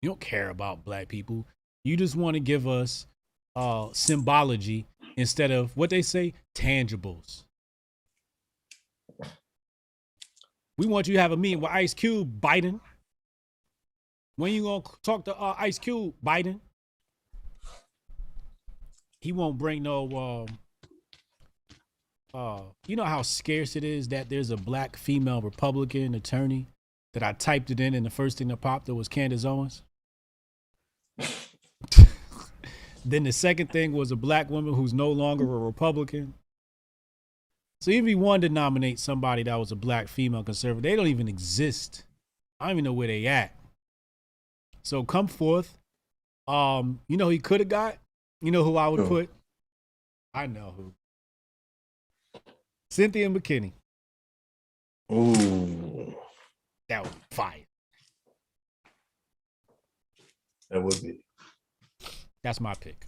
You don't care about black people. You just want to give us symbology instead of what they say, tangibles. We want you to have a meeting with Ice Cube, Biden. When you gonna talk to Ice Cube, Biden? He won't bring no. You know how scarce it is that there's a black female Republican attorney that I typed it in, and the first thing that popped up was Candace Owens. Then the second thing was a black woman who's no longer a Republican. So even if you wanted to nominate somebody that was a black female conservative, they don't even exist. I don't even know where they at. So come forth. You know who he could have got? You know who I would put? I know who. Cynthia McKinney. Ooh. That would be fire. That would be. That's my pick.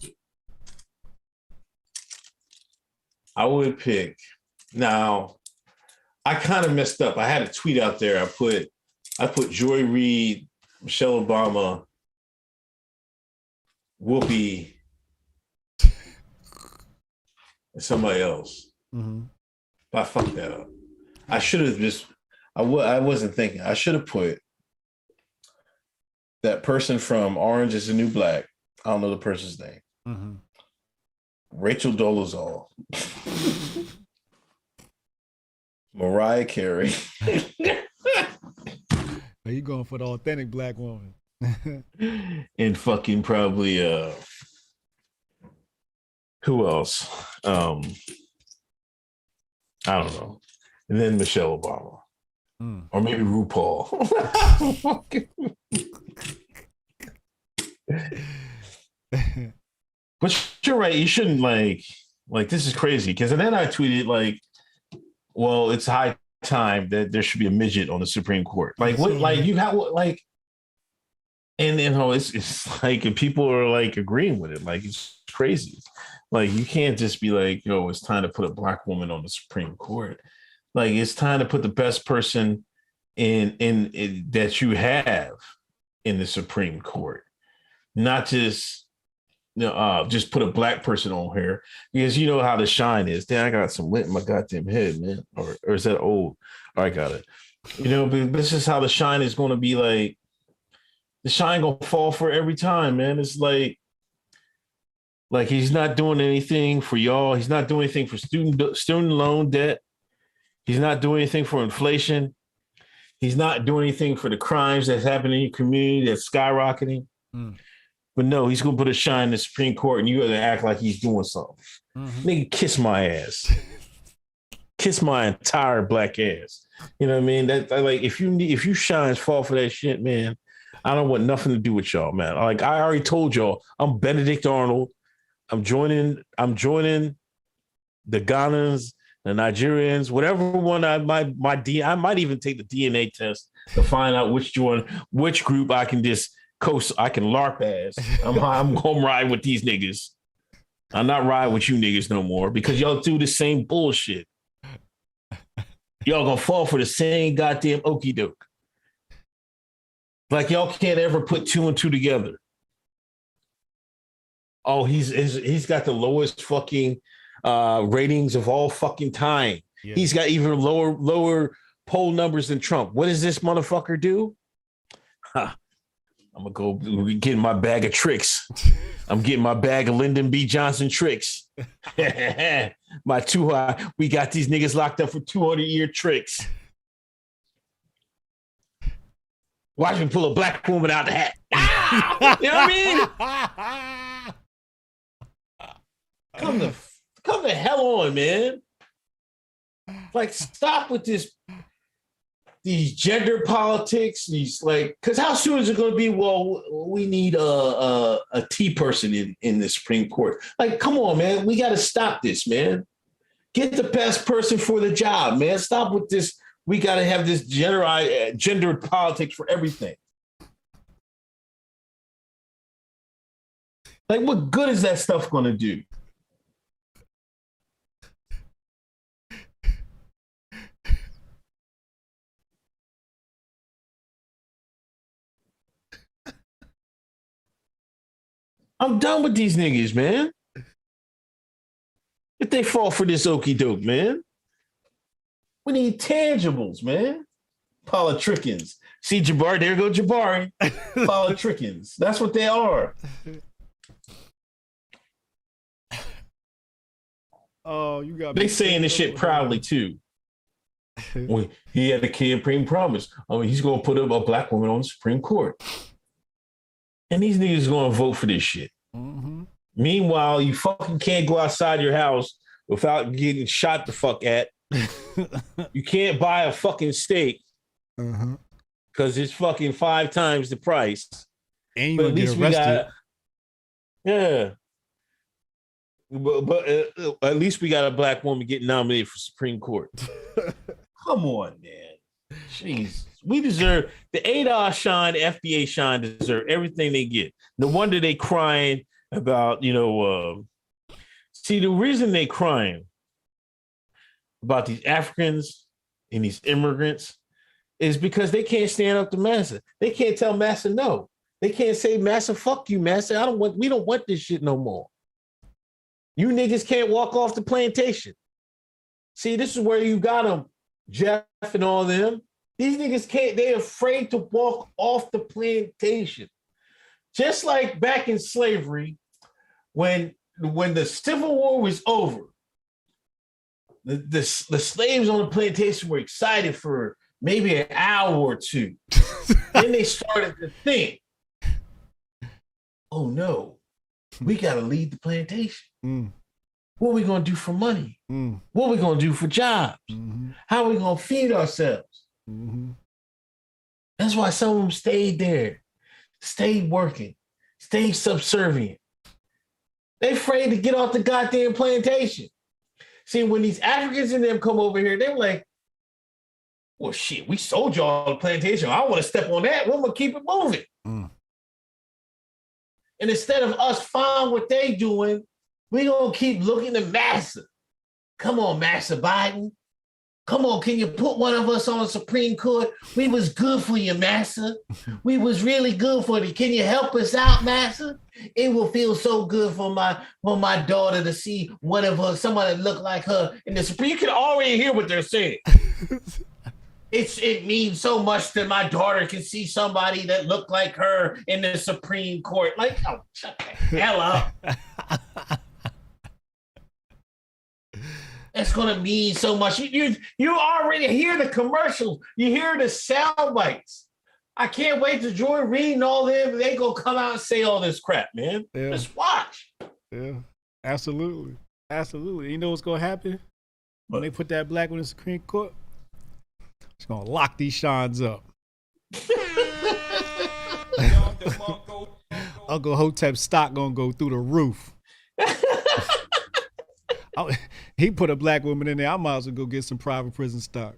I would pick. Now, I kind of messed up. I had a tweet out there. I put Joy Reid, Michelle Obama, Whoopi, and somebody else. Mm-hmm. But I fucked that up. I should have just. I wasn't thinking. I should have put that person from Orange Is the New Black. I don't know the person's name. Mm-hmm. Rachel Dolezal. Mariah Carey. Are you going for the authentic black woman? And fucking probably who else? I don't know. And then Michelle Obama. Or maybe RuPaul. But you're right. You shouldn't like this is crazy. Because then I tweeted like, well, it's high time that there should be a midget on the Supreme Court. Like what? Like you have like, and you know it's like and people are like agreeing with it. Like it's crazy. Like you can't just be like, yo, it's time to put a black woman on the Supreme Court. Like it's time to put the best person in that you have in the Supreme Court, not just just put a black person on here because you know how the shine is. Damn, I got some lint in my goddamn head, man. Or is that old? I got it. You know, but this is how the shine is going to be. Like the shine gonna fall for every time, man. It's like he's not doing anything for y'all. He's not doing anything for student loan debt. He's not doing anything for inflation. He's not doing anything for the crimes that's happening in your community that's skyrocketing. But no, he's going to put a shine in the Supreme Court and you got to act like he's doing something. Nigga, kiss my ass. Kiss my entire black ass. You know what I mean? That like if you shines fall for that shit, man, I don't want nothing to do with y'all, man. Like I already told y'all, I'm Benedict Arnold. I'm joining the Ghanans, the Nigerians, whatever one I might even take the DNA test to find out which group I can just I can LARP ass. I'm gonna ride with these niggas. I'm not riding with you niggas no more because y'all do the same bullshit. Y'all gonna fall for the same goddamn okie doke. Like y'all can't ever put 2 and 2 together. Oh, he's got the lowest fucking ratings of all fucking time. Yeah. He's got even lower poll numbers than Trump. What does this motherfucker do? I'm gonna go get my bag of tricks. I'm getting my bag of Lyndon B. Johnson tricks. We got these niggas locked up for 200-year tricks. Watch me pull a black woman out the hat. You know what I mean? Come the hell on, man. Like, stop with these gender politics. Because how soon is it going to be? Well, we need a T person in the Supreme Court. Like, come on, man. We got to stop this, man. Get the best person for the job, man. Stop with this. We got to have this gendered politics for everything. Like, what good is that stuff going to do? I'm done with these niggas, man. If they fall for this okie doke, man. We need tangibles, man. Politricans. See, Jabari, there go Jabari. Politricans. That's what they are. Oh, you got. They saying this shit proudly too. Well, he had a campaign promise. I mean, he's gonna put up a black woman on the Supreme Court, and these niggas gonna vote for this shit. Meanwhile, you fucking can't go outside your house without getting shot the fuck at. You can't buy a fucking steak because it's fucking 5 times the price. And you get arrested. Yeah. But at least we got a black woman getting nominated for Supreme Court. Come on, man. Jeez. We deserve the ADOS shine, the FBA shine deserve everything they get. No wonder they crying about, see, the reason they crying about these Africans and these immigrants is because they can't stand up to Massa. They can't tell Massa no. They can't say, Massa, fuck you, Massa. We don't want this shit no more. You niggas can't walk off the plantation. See, this is where you got them, Jeff and all them. These niggas can't, they're afraid to walk off the plantation. Just like back in slavery, when the Civil War was over, the slaves on the plantation were excited for maybe an hour or two. Then they started to think, oh no, we got to leave the plantation. What are we going to do for money? What are we going to do for jobs? How are we going to feed ourselves? That's why some of them stayed there, stayed working, stayed subservient. They afraid to get off the goddamn plantation. See, when these Africans and them come over here, they were like, well, shit, we sold y'all the plantation. I want to step on that. We're going to keep it moving. And instead of us find what they doing, we going to keep looking to Massa. Come on, Massa Biden. Come on, can you put one of us on the Supreme Court? We was good for you, Massa. We was really good for you. Can you help us out, Massa? It will feel so good for my daughter to see one of her, somebody that look like her in the Supreme. You can already hear what they're saying. It means so much that my daughter can see somebody that looked like her in the Supreme Court. Like, oh, shut the hell up. That's that's going to mean so much. You already hear the commercials. You hear the sound bites. I can't wait to join Reed and all them. They going to come out and say all this crap, man. Yeah. Just watch. Yeah, absolutely. Absolutely. You know what's going to happen? When they put that black one in the Supreme Court, it's going to lock these Shans up. Uncle Hotep's stock going to go through the roof. He put a black woman in there. I might as well go get some private prison stock.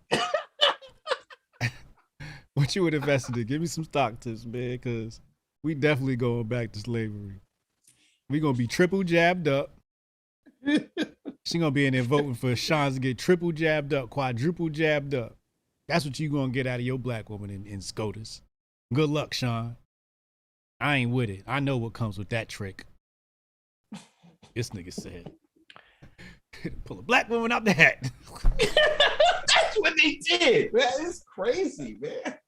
What you would invest in? Give me some stock tips, man, because we definitely going back to slavery. We going to be triple jabbed up. She going to be in there voting for Sean to get triple jabbed up, quadruple jabbed up. That's what you going to get out of your black woman in SCOTUS. Good luck, Sean. I ain't with it. I know what comes with that trick. This nigga said. Pull a black woman out the hat. That's what they did, man. It's crazy, man.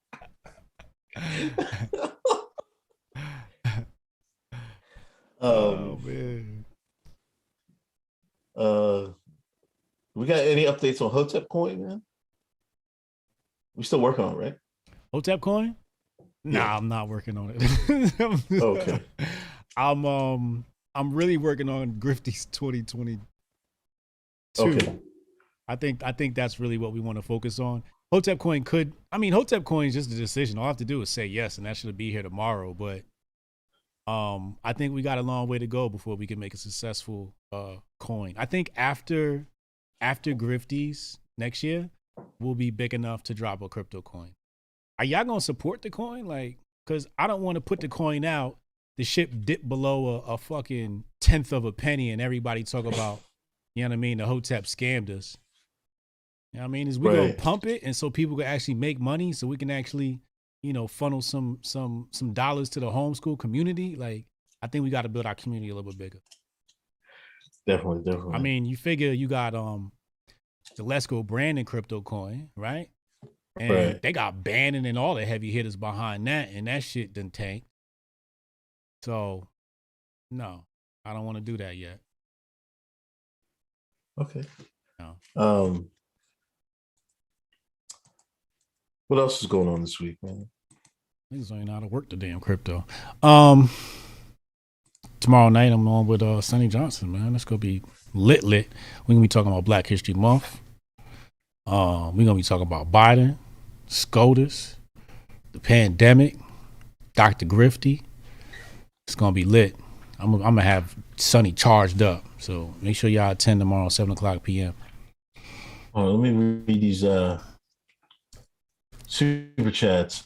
Oh man. We got any updates on Hotep coin, man? We still working on it, right? Hotep coin? Nah, Yeah. I'm not working on it. Okay. I'm really working on Griftees 2022. Okay. I think that's really what we want to focus on. Hotep coin Hotep coin is just a decision. All I have to do is say yes, and that should be here tomorrow. But I think we got a long way to go before we can make a successful coin. I think after Griftees next year, we'll be big enough to drop a crypto coin. Are y'all gonna support the coin? Like, cause I don't want to put the coin out, the shit dip below a fucking 1/10 of a penny, and everybody talk about, you know what I mean, the Hotep scammed us. You know what I mean? Is we gonna pump it, and so people can actually make money, so we can actually, funnel some dollars to the homeschool community. Like, I think we got to build our community a little bit bigger. Definitely. I mean, you figure you got the Let's Go Brandon crypto coin, right? And they got Bannon and all the heavy hitters behind that, and that shit done tanked. So, no, I don't want to do that yet. Okay. No. What else is going on this week, man? Niggas don't even know how to work the damn crypto. Tomorrow night I'm on with Sonny Johnson, man. That's gonna be lit. We're gonna be talking about Black History Month. We're gonna be talking about Biden, SCOTUS, the pandemic, Dr. Griftee. It's gonna be lit. I'm gonna have Sonny charged up. So make sure y'all attend tomorrow, 7:00 p.m. Let me read these super chats.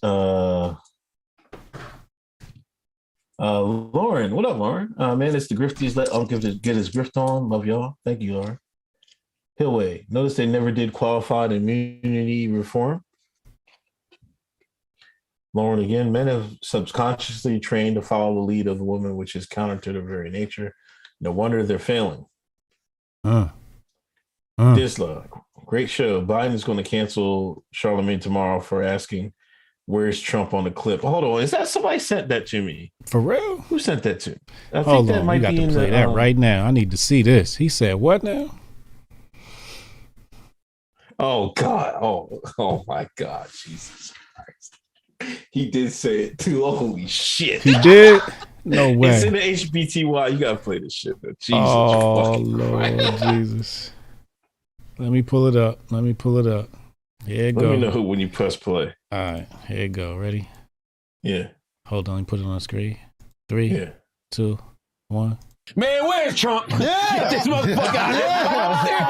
Lauren, what up, Lauren? Man, it's the Griftees. Let Uncle get his grift on. Love y'all. Thank you, Lauren. Hillway, notice they never did qualified immunity reform. Lauren again, men have subconsciously trained to follow the lead of the woman, which is counter to their very nature. No wonder they're failing. Disla, great show. Biden is going to cancel Charlemagne tomorrow for asking, where's Trump on the clip? Hold on. Is that somebody sent that to me? For real? Who sent that to me? I Hold think that on. might You got be to in play the, that right now. I need to see this. He said, what now? Oh, God. Oh my God. Jesus Christ. He did say it too. Holy shit. He did? No way. It's in the HBTY. You got to play this shit, man. Jesus. Oh, fucking Lord Christ. Jesus. Let me pull it up. Here it Let go. me know when you press play. All right. Here you go. Ready? Yeah. Hold on. Let me put it on the screen. 3, Yeah. 2, 1. Man, where's Trump? Get this motherfucker out here.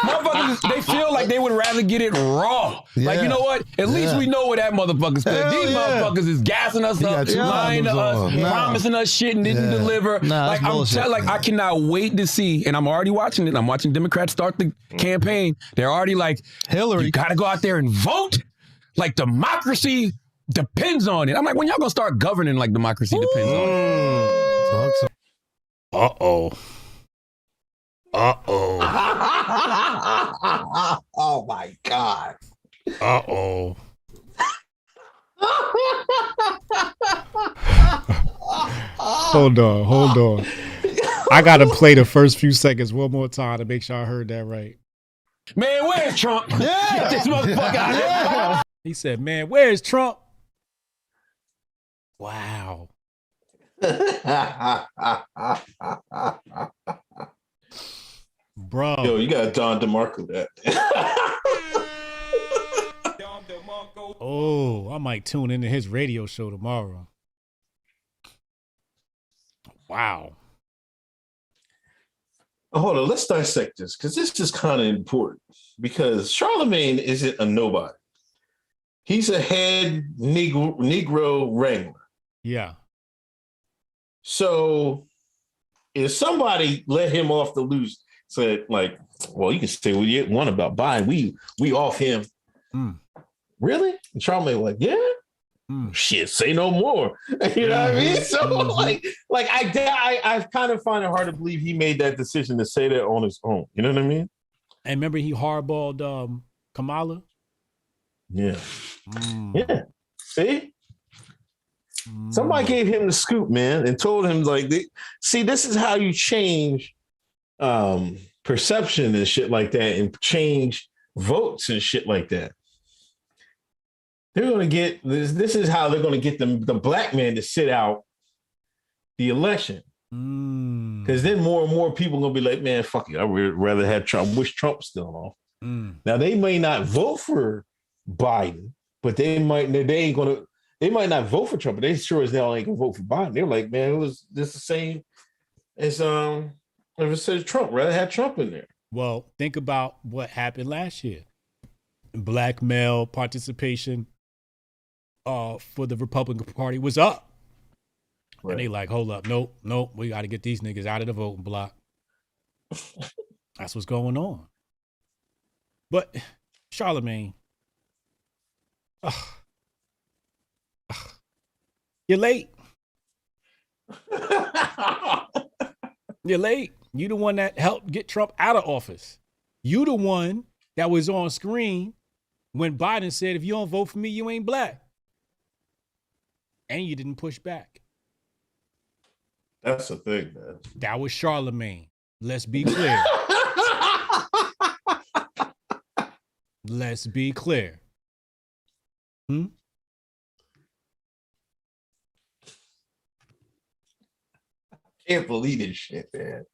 Motherfuckers, they feel like they would rather get it raw. Like, you know what? At least we know where that motherfucker stands. These motherfuckers is gassing us up, lying to us, promising us shit and didn't deliver. Like, I'm telling, like, I cannot wait to see, and I'm already watching it. I'm watching Democrats start the campaign. They're already like, Hillary, you gotta go out there and vote. Like, democracy depends on it. I'm like, when y'all gonna start governing like democracy depends on it? Uh-oh. Oh my God. Uh-oh. Hold on. I gotta play the first few seconds one more time to make sure I heard that right. Man, where's Trump? Yeah. Get this motherfucker out of here. He said, man, where's Trump? Wow. Bro. Yo, you got Don DeMarco that. Oh, I might tune into his radio show tomorrow. Wow. Hold on, let's dissect this because this is kind of important. Because Charlemagne isn't a nobody. He's a head Negro wrangler. Yeah. So if somebody let him off the loose, said like, well, you can say what you want about Biden. We off him. Really? And Charlemagne like, yeah. Shit, say no more. You know what I mean? So like I kind of find it hard to believe he made that decision to say that on his own. You know what I mean? And remember he hardballed Kamala? Yeah. Yeah. See? Somebody gave him the scoop, man, and told him like, this is how you change perception and shit like that, and change votes and shit like that. They're going to get this. This is how they're going to get the black man to sit out the election. Because then more and more people are going to be like, man, fuck it. I would rather have Trump. Wish Trump's still off. Now they may not vote for Biden, but they might not vote for Trump, but they sure as hell ain't gonna vote for Biden. They're like, man, it was just the same as if it says Trump. Rather have Trump in there. Well, think about what happened last year. Black male participation for the Republican Party was up. Right. And they like, hold up, nope, we got to get these niggas out of the voting block. That's what's going on. But Charlemagne, you're late. You're late. You the one that helped get Trump out of office. You the one that was on screen when Biden said, if you don't vote for me, you ain't black. And you didn't push back. That's the thing, man. That was Charlemagne. Let's be clear. Let's be clear. Can't believe this shit, man.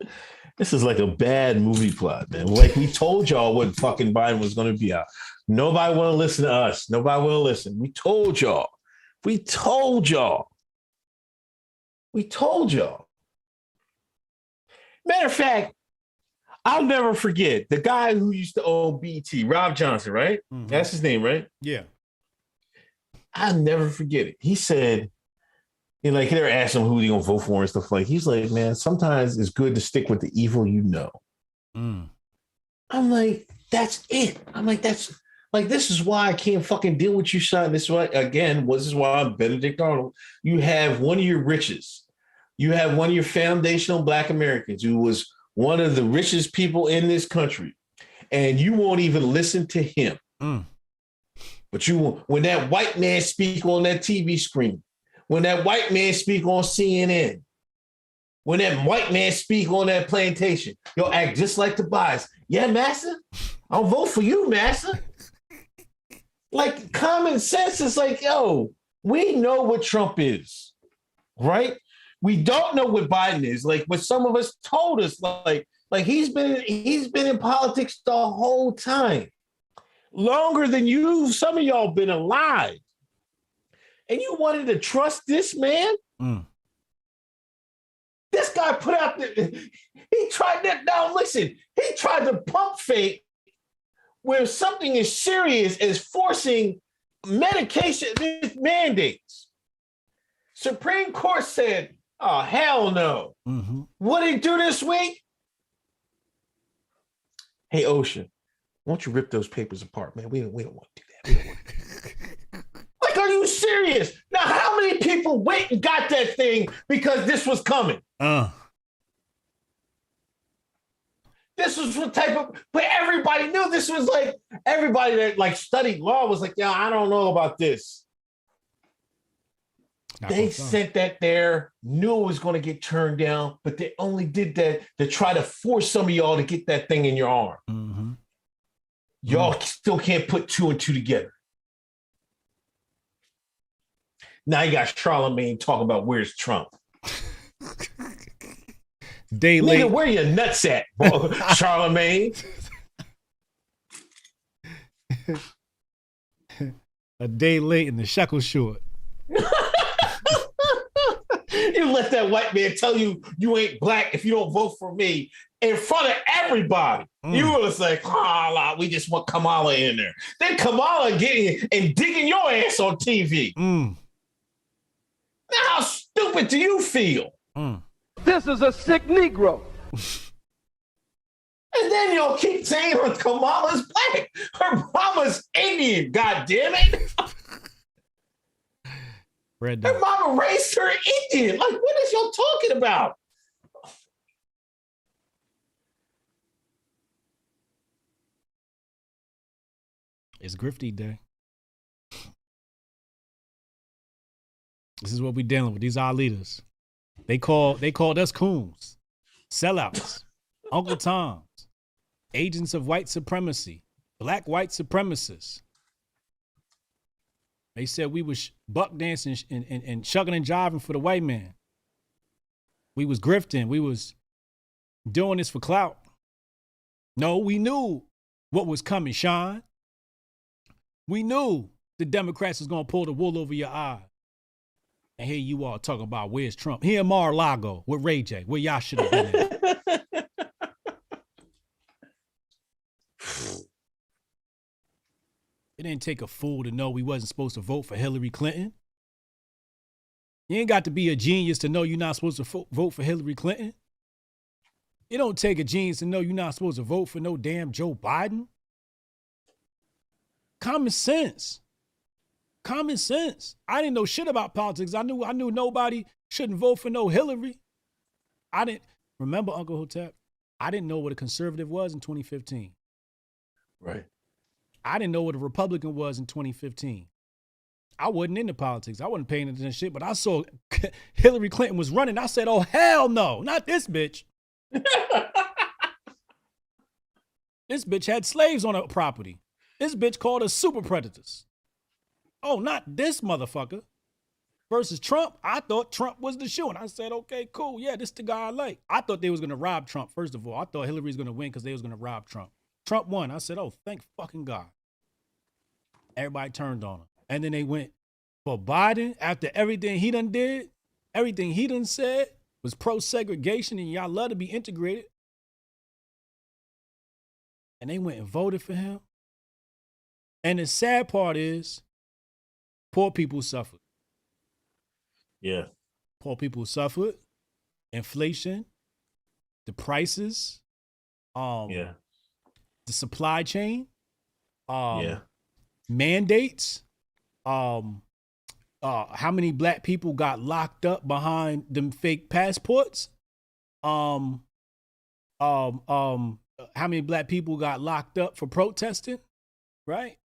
This is like a bad movie plot, man. Like we told y'all what fucking Biden was going to be out. Nobody want to listen to us. Nobody want to listen. We told y'all. We told y'all. We told y'all. Matter of fact, I'll never forget the guy who used to own BT, Rob Johnson, right? That's his name, right? Yeah. I'll never forget it. He said, and like they were asking him who he gonna vote for and stuff like. He's like, man, sometimes it's good to stick with the evil you know. I'm like, that's it. I'm like, that's like, this is why I can't fucking deal with you, son. This is why, again, this is why I'm Benedict Arnold. You have one of your riches. You have one of your foundational Black Americans who was one of the richest people in this country, and you won't even listen to him. But you, when that white man speak on that TV screen, when that white man speak on CNN, when that white man speak on that plantation, you'll act just like Tobias. Yeah, master, I'll vote for you, master. Like common sense is like, yo, we know what Trump is, right? We don't know what Biden is. Like what some of us told us, like he's been in politics the whole time, longer than you. Some of y'all been alive, and you wanted to trust this man. This guy put out he tried that. Now listen, he tried to pump fake where something as serious as forcing medication mandates. Supreme Court said, oh, hell no. What did he do this week? Hey, Ocean, why don't you rip those papers apart, man? We don't want to do that. We don't want to do that. Like, are you serious? Now, how many people went and got that thing because this was coming? This was what type of, but everybody knew this was like, everybody that like studied law was like, yeah, I don't know about this. They sent that there, knew it was going to get turned down, but they only did that to try to force some of y'all to get that thing in your arm. Y'all still can't put 2 and 2 together. Now you got Charlemagne talking about where's Trump. Day late. Nigga, where your nuts at, bro? Charlemagne? A day late and the shekel short. You let that white man tell you you ain't black if you don't vote for me in front of everybody. You were like, we just want Kamala in there. Then Kamala getting and digging your ass on TV. Now how stupid do you feel? This is a sick Negro. And then you'll keep saying her Kamala's black. Her mama's Indian, God damn it. Red Her dot. mama raised her Indian. Like, what is y'all talking about? It's Griftee Day. This is what we dealing with. These are our leaders. They called us coons, sellouts, Uncle Toms, agents of white supremacy, black white supremacists. They said we was buck dancing and shucking and jiving for the white man. We was grifting. We was doing this for clout. No, we knew what was coming, Sean. We knew the Democrats was going to pull the wool over your eyes. And here you all talking about where's Trump. Here in Mar-a-Lago with Ray J, where y'all should have been at. It didn't take a fool to know we wasn't supposed to vote for Hillary Clinton. You ain't got to be a genius to know you're not supposed to vote for Hillary Clinton. It don't take a genius to know you're not supposed to vote for no damn Joe Biden. Common sense. Common sense. I didn't know shit about politics. I knew nobody shouldn't vote for no Hillary. I didn't remember Uncle Hotep. I didn't know what a conservative was in 2015. Right. I didn't know what a Republican was in 2015. I wasn't into politics. I wasn't paying attention to shit, but I saw Hillary Clinton was running. I said, oh, hell no, not this bitch. This bitch had slaves on her property. This bitch called us super predators. Oh, not this motherfucker. Versus Trump, I thought Trump was the shoe. And I said, okay, cool. Yeah, this the guy I like. I thought they was going to rob Trump, first of all. I thought Hillary was going to win because they was going to rob Trump. Trump won. I said, oh, thank fucking God. Everybody turned on him. And then they went for Biden after everything he done did, everything he done said was pro-segregation and y'all love to be integrated. And they went and voted for him. And the sad part is poor people suffered. Yeah. Poor people suffered. Inflation, the prices, yeah. the supply chain, yeah. mandates, how many black people got locked up behind them fake passports, how many black people got locked up for protesting, right?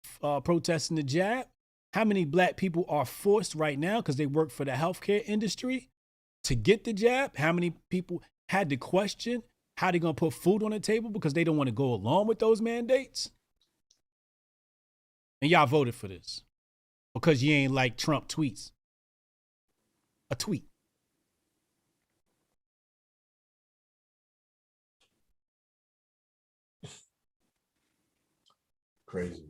Protesting the jab. How many black people are forced right now because they work for the healthcare industry to get the jab? How many people had to question how they gonna put food on the table because they don't want to go along with those mandates? And y'all voted for this because you ain't like Trump tweets. A tweet. Crazy.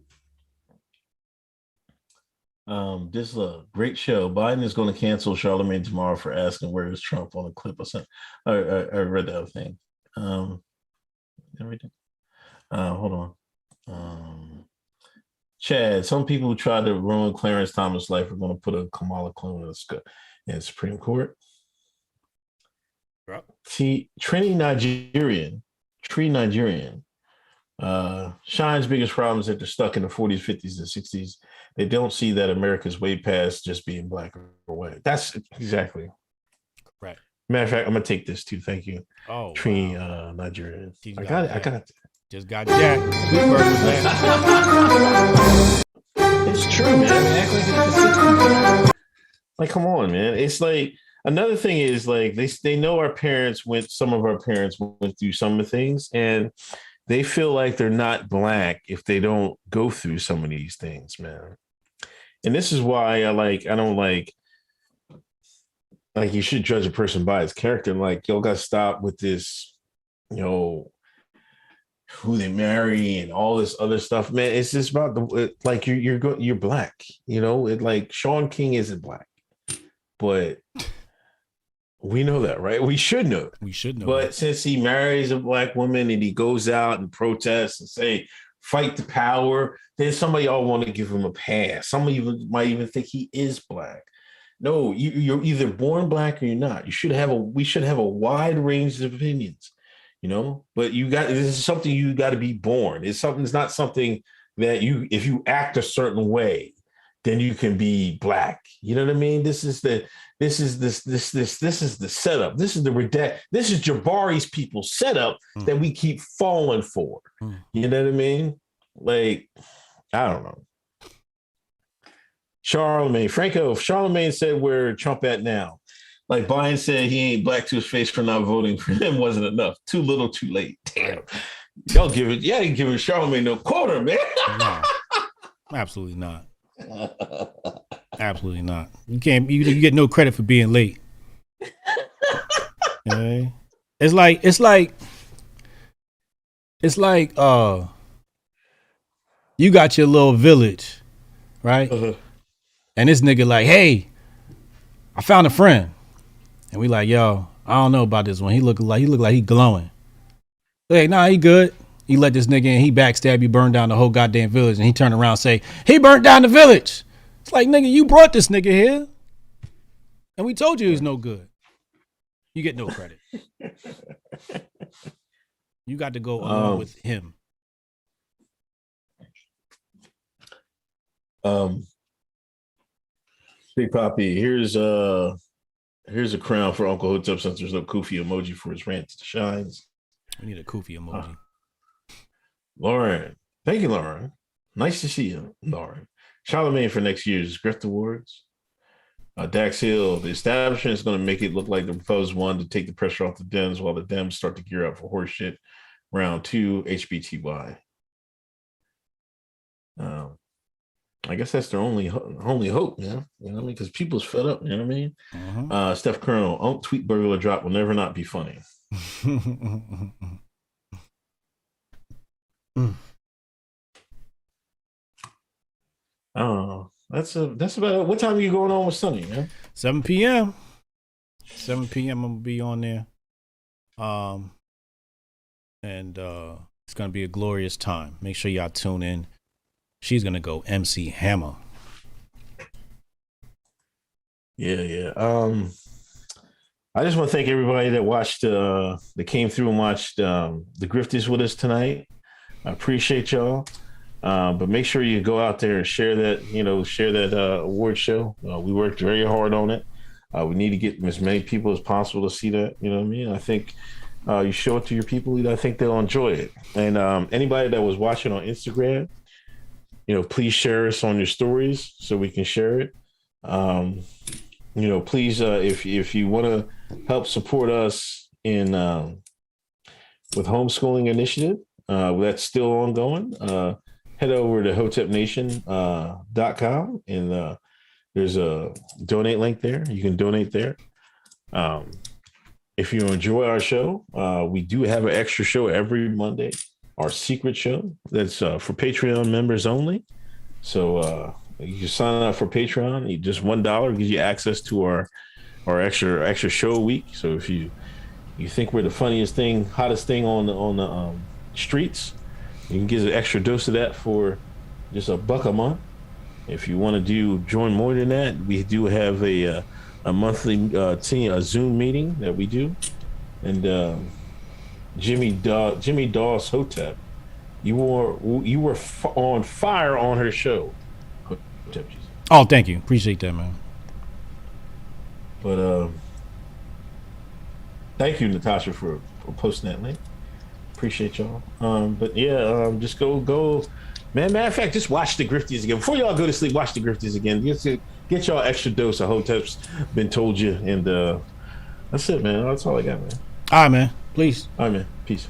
This is a great show. Biden is going to cancel Charlemagne tomorrow for asking where is Trump on a clip or something. I read the other thing. Everything. Hold on. Chad, some people who tried to ruin Clarence Thomas' life are going to put a Kamala clone in the Supreme Court. Yep. Tree Nigerian. Shine's biggest problem is that they're stuck in the 40s, 50s, and 60s. They don't see that America's way past just being black or white. That's exactly right. Matter of fact, I'm gonna take this too. Thank you. Oh, Tree wow. Nigerian. I got got it. Just got jacked. It's true, man. Like, come on, man. It's like another thing is like they know some of our parents went through some of the things, and they feel like they're not black if they don't go through some of these things, man. And this is why I don't like you should judge a person by his character. Like, y'all got to stop with this, you know, who they marry and all this other stuff, man. It's just about like you're black, you know. It like Sean King isn't black, but we know that, right? We should know. We should know. But since he marries a black woman and he goes out and protests and say fight the power, then somebody all want to give him a pass. Somebody might even think he is black. No, you're either born black or you're not. We should have a wide range of opinions, you know. But this is something you got to be born. It's not something that if you act a certain way, then you can be black. You know what I mean? This is the setup. This is Jabari's people setup that we keep falling for. You know what I mean? Like, I don't know. Charlemagne, Franco, if Charlemagne said where Trump at now, like Biden said he ain't black to his face for not voting for him wasn't enough. Too little, too late. Damn. Y'all ain't giving Charlemagne no quarter, man. No, absolutely not. Absolutely not. You get no credit for being late. Okay. It's like you got your little village, right? Uh-huh. And this nigga like, hey, I found a friend. And we like, yo, I don't know about this one. He look like he glowing. Hey, nah, he good. You let this nigga in, he backstab you, burn down the whole goddamn village, and he turn around and say, he burnt down the village. It's like, nigga, you brought this nigga here. And we told you he's no good. You get no credit. You got to go along with him. Big Poppy, here's a crown for Uncle Hotep since there's no Kofi emoji for his rant shines. We need a Kofi emoji. Lauren, thank you, Lauren. Nice to see you, Lauren. Charlemagne for next year's Grift Awards. Dax Hill, the establishment is going to make it look like the Republicans wanted to take the pressure off the Dems while the Dems start to gear up for horseshit round 2 HBTY. I guess that's their only hope, man. You know what I mean? Because people's fed up, you know what I mean? Uh-huh. Steph Colonel, tweet burglar drop will never not be funny. I don't know. That's about it. What time are you going on with Sunny, man? 7 p.m. 7 p.m. I'm gonna be on there. And it's gonna be a glorious time. Make sure y'all tune in. She's gonna go MC Hammer. Yeah. I just want to thank everybody that watched, that came through and watched the Griftees with us tonight. I appreciate y'all. But make sure you go out there and share that award show. We worked very hard on it. We need to get as many people as possible to see that. You know what I mean? I think you show it to your people. I think they'll enjoy it. And anybody that was watching on Instagram, please share us on your stories so we can share it. Please, if you want to help support us in with homeschooling initiative, that's still ongoing. Head over to hotepnation.com and there's a donate link there. You can donate there. If you enjoy our show, we do have an extra show every Monday, our secret show that's for Patreon members only. So you can sign up for Patreon. Just $1 gives you access to our extra show a week. So if you think we're the funniest thing, hottest thing on the streets, you can get an extra dose of that for just $1 a month. If you want to join more than that, we do have a monthly a Zoom meeting that we do. And Jimmy Dawes Hotep, you were on fire on her show. Oh, thank you. Appreciate that, man. But thank you, Natasha, for posting that link. Appreciate y'all. But yeah, just go. Man, matter of fact, just watch the Griftees again. Before y'all go to sleep, watch the Griftees again. Get y'all extra dose of Hoteps Been Told You. And that's it, man. That's all I got, man. All right, man. Please. All right, man. Peace.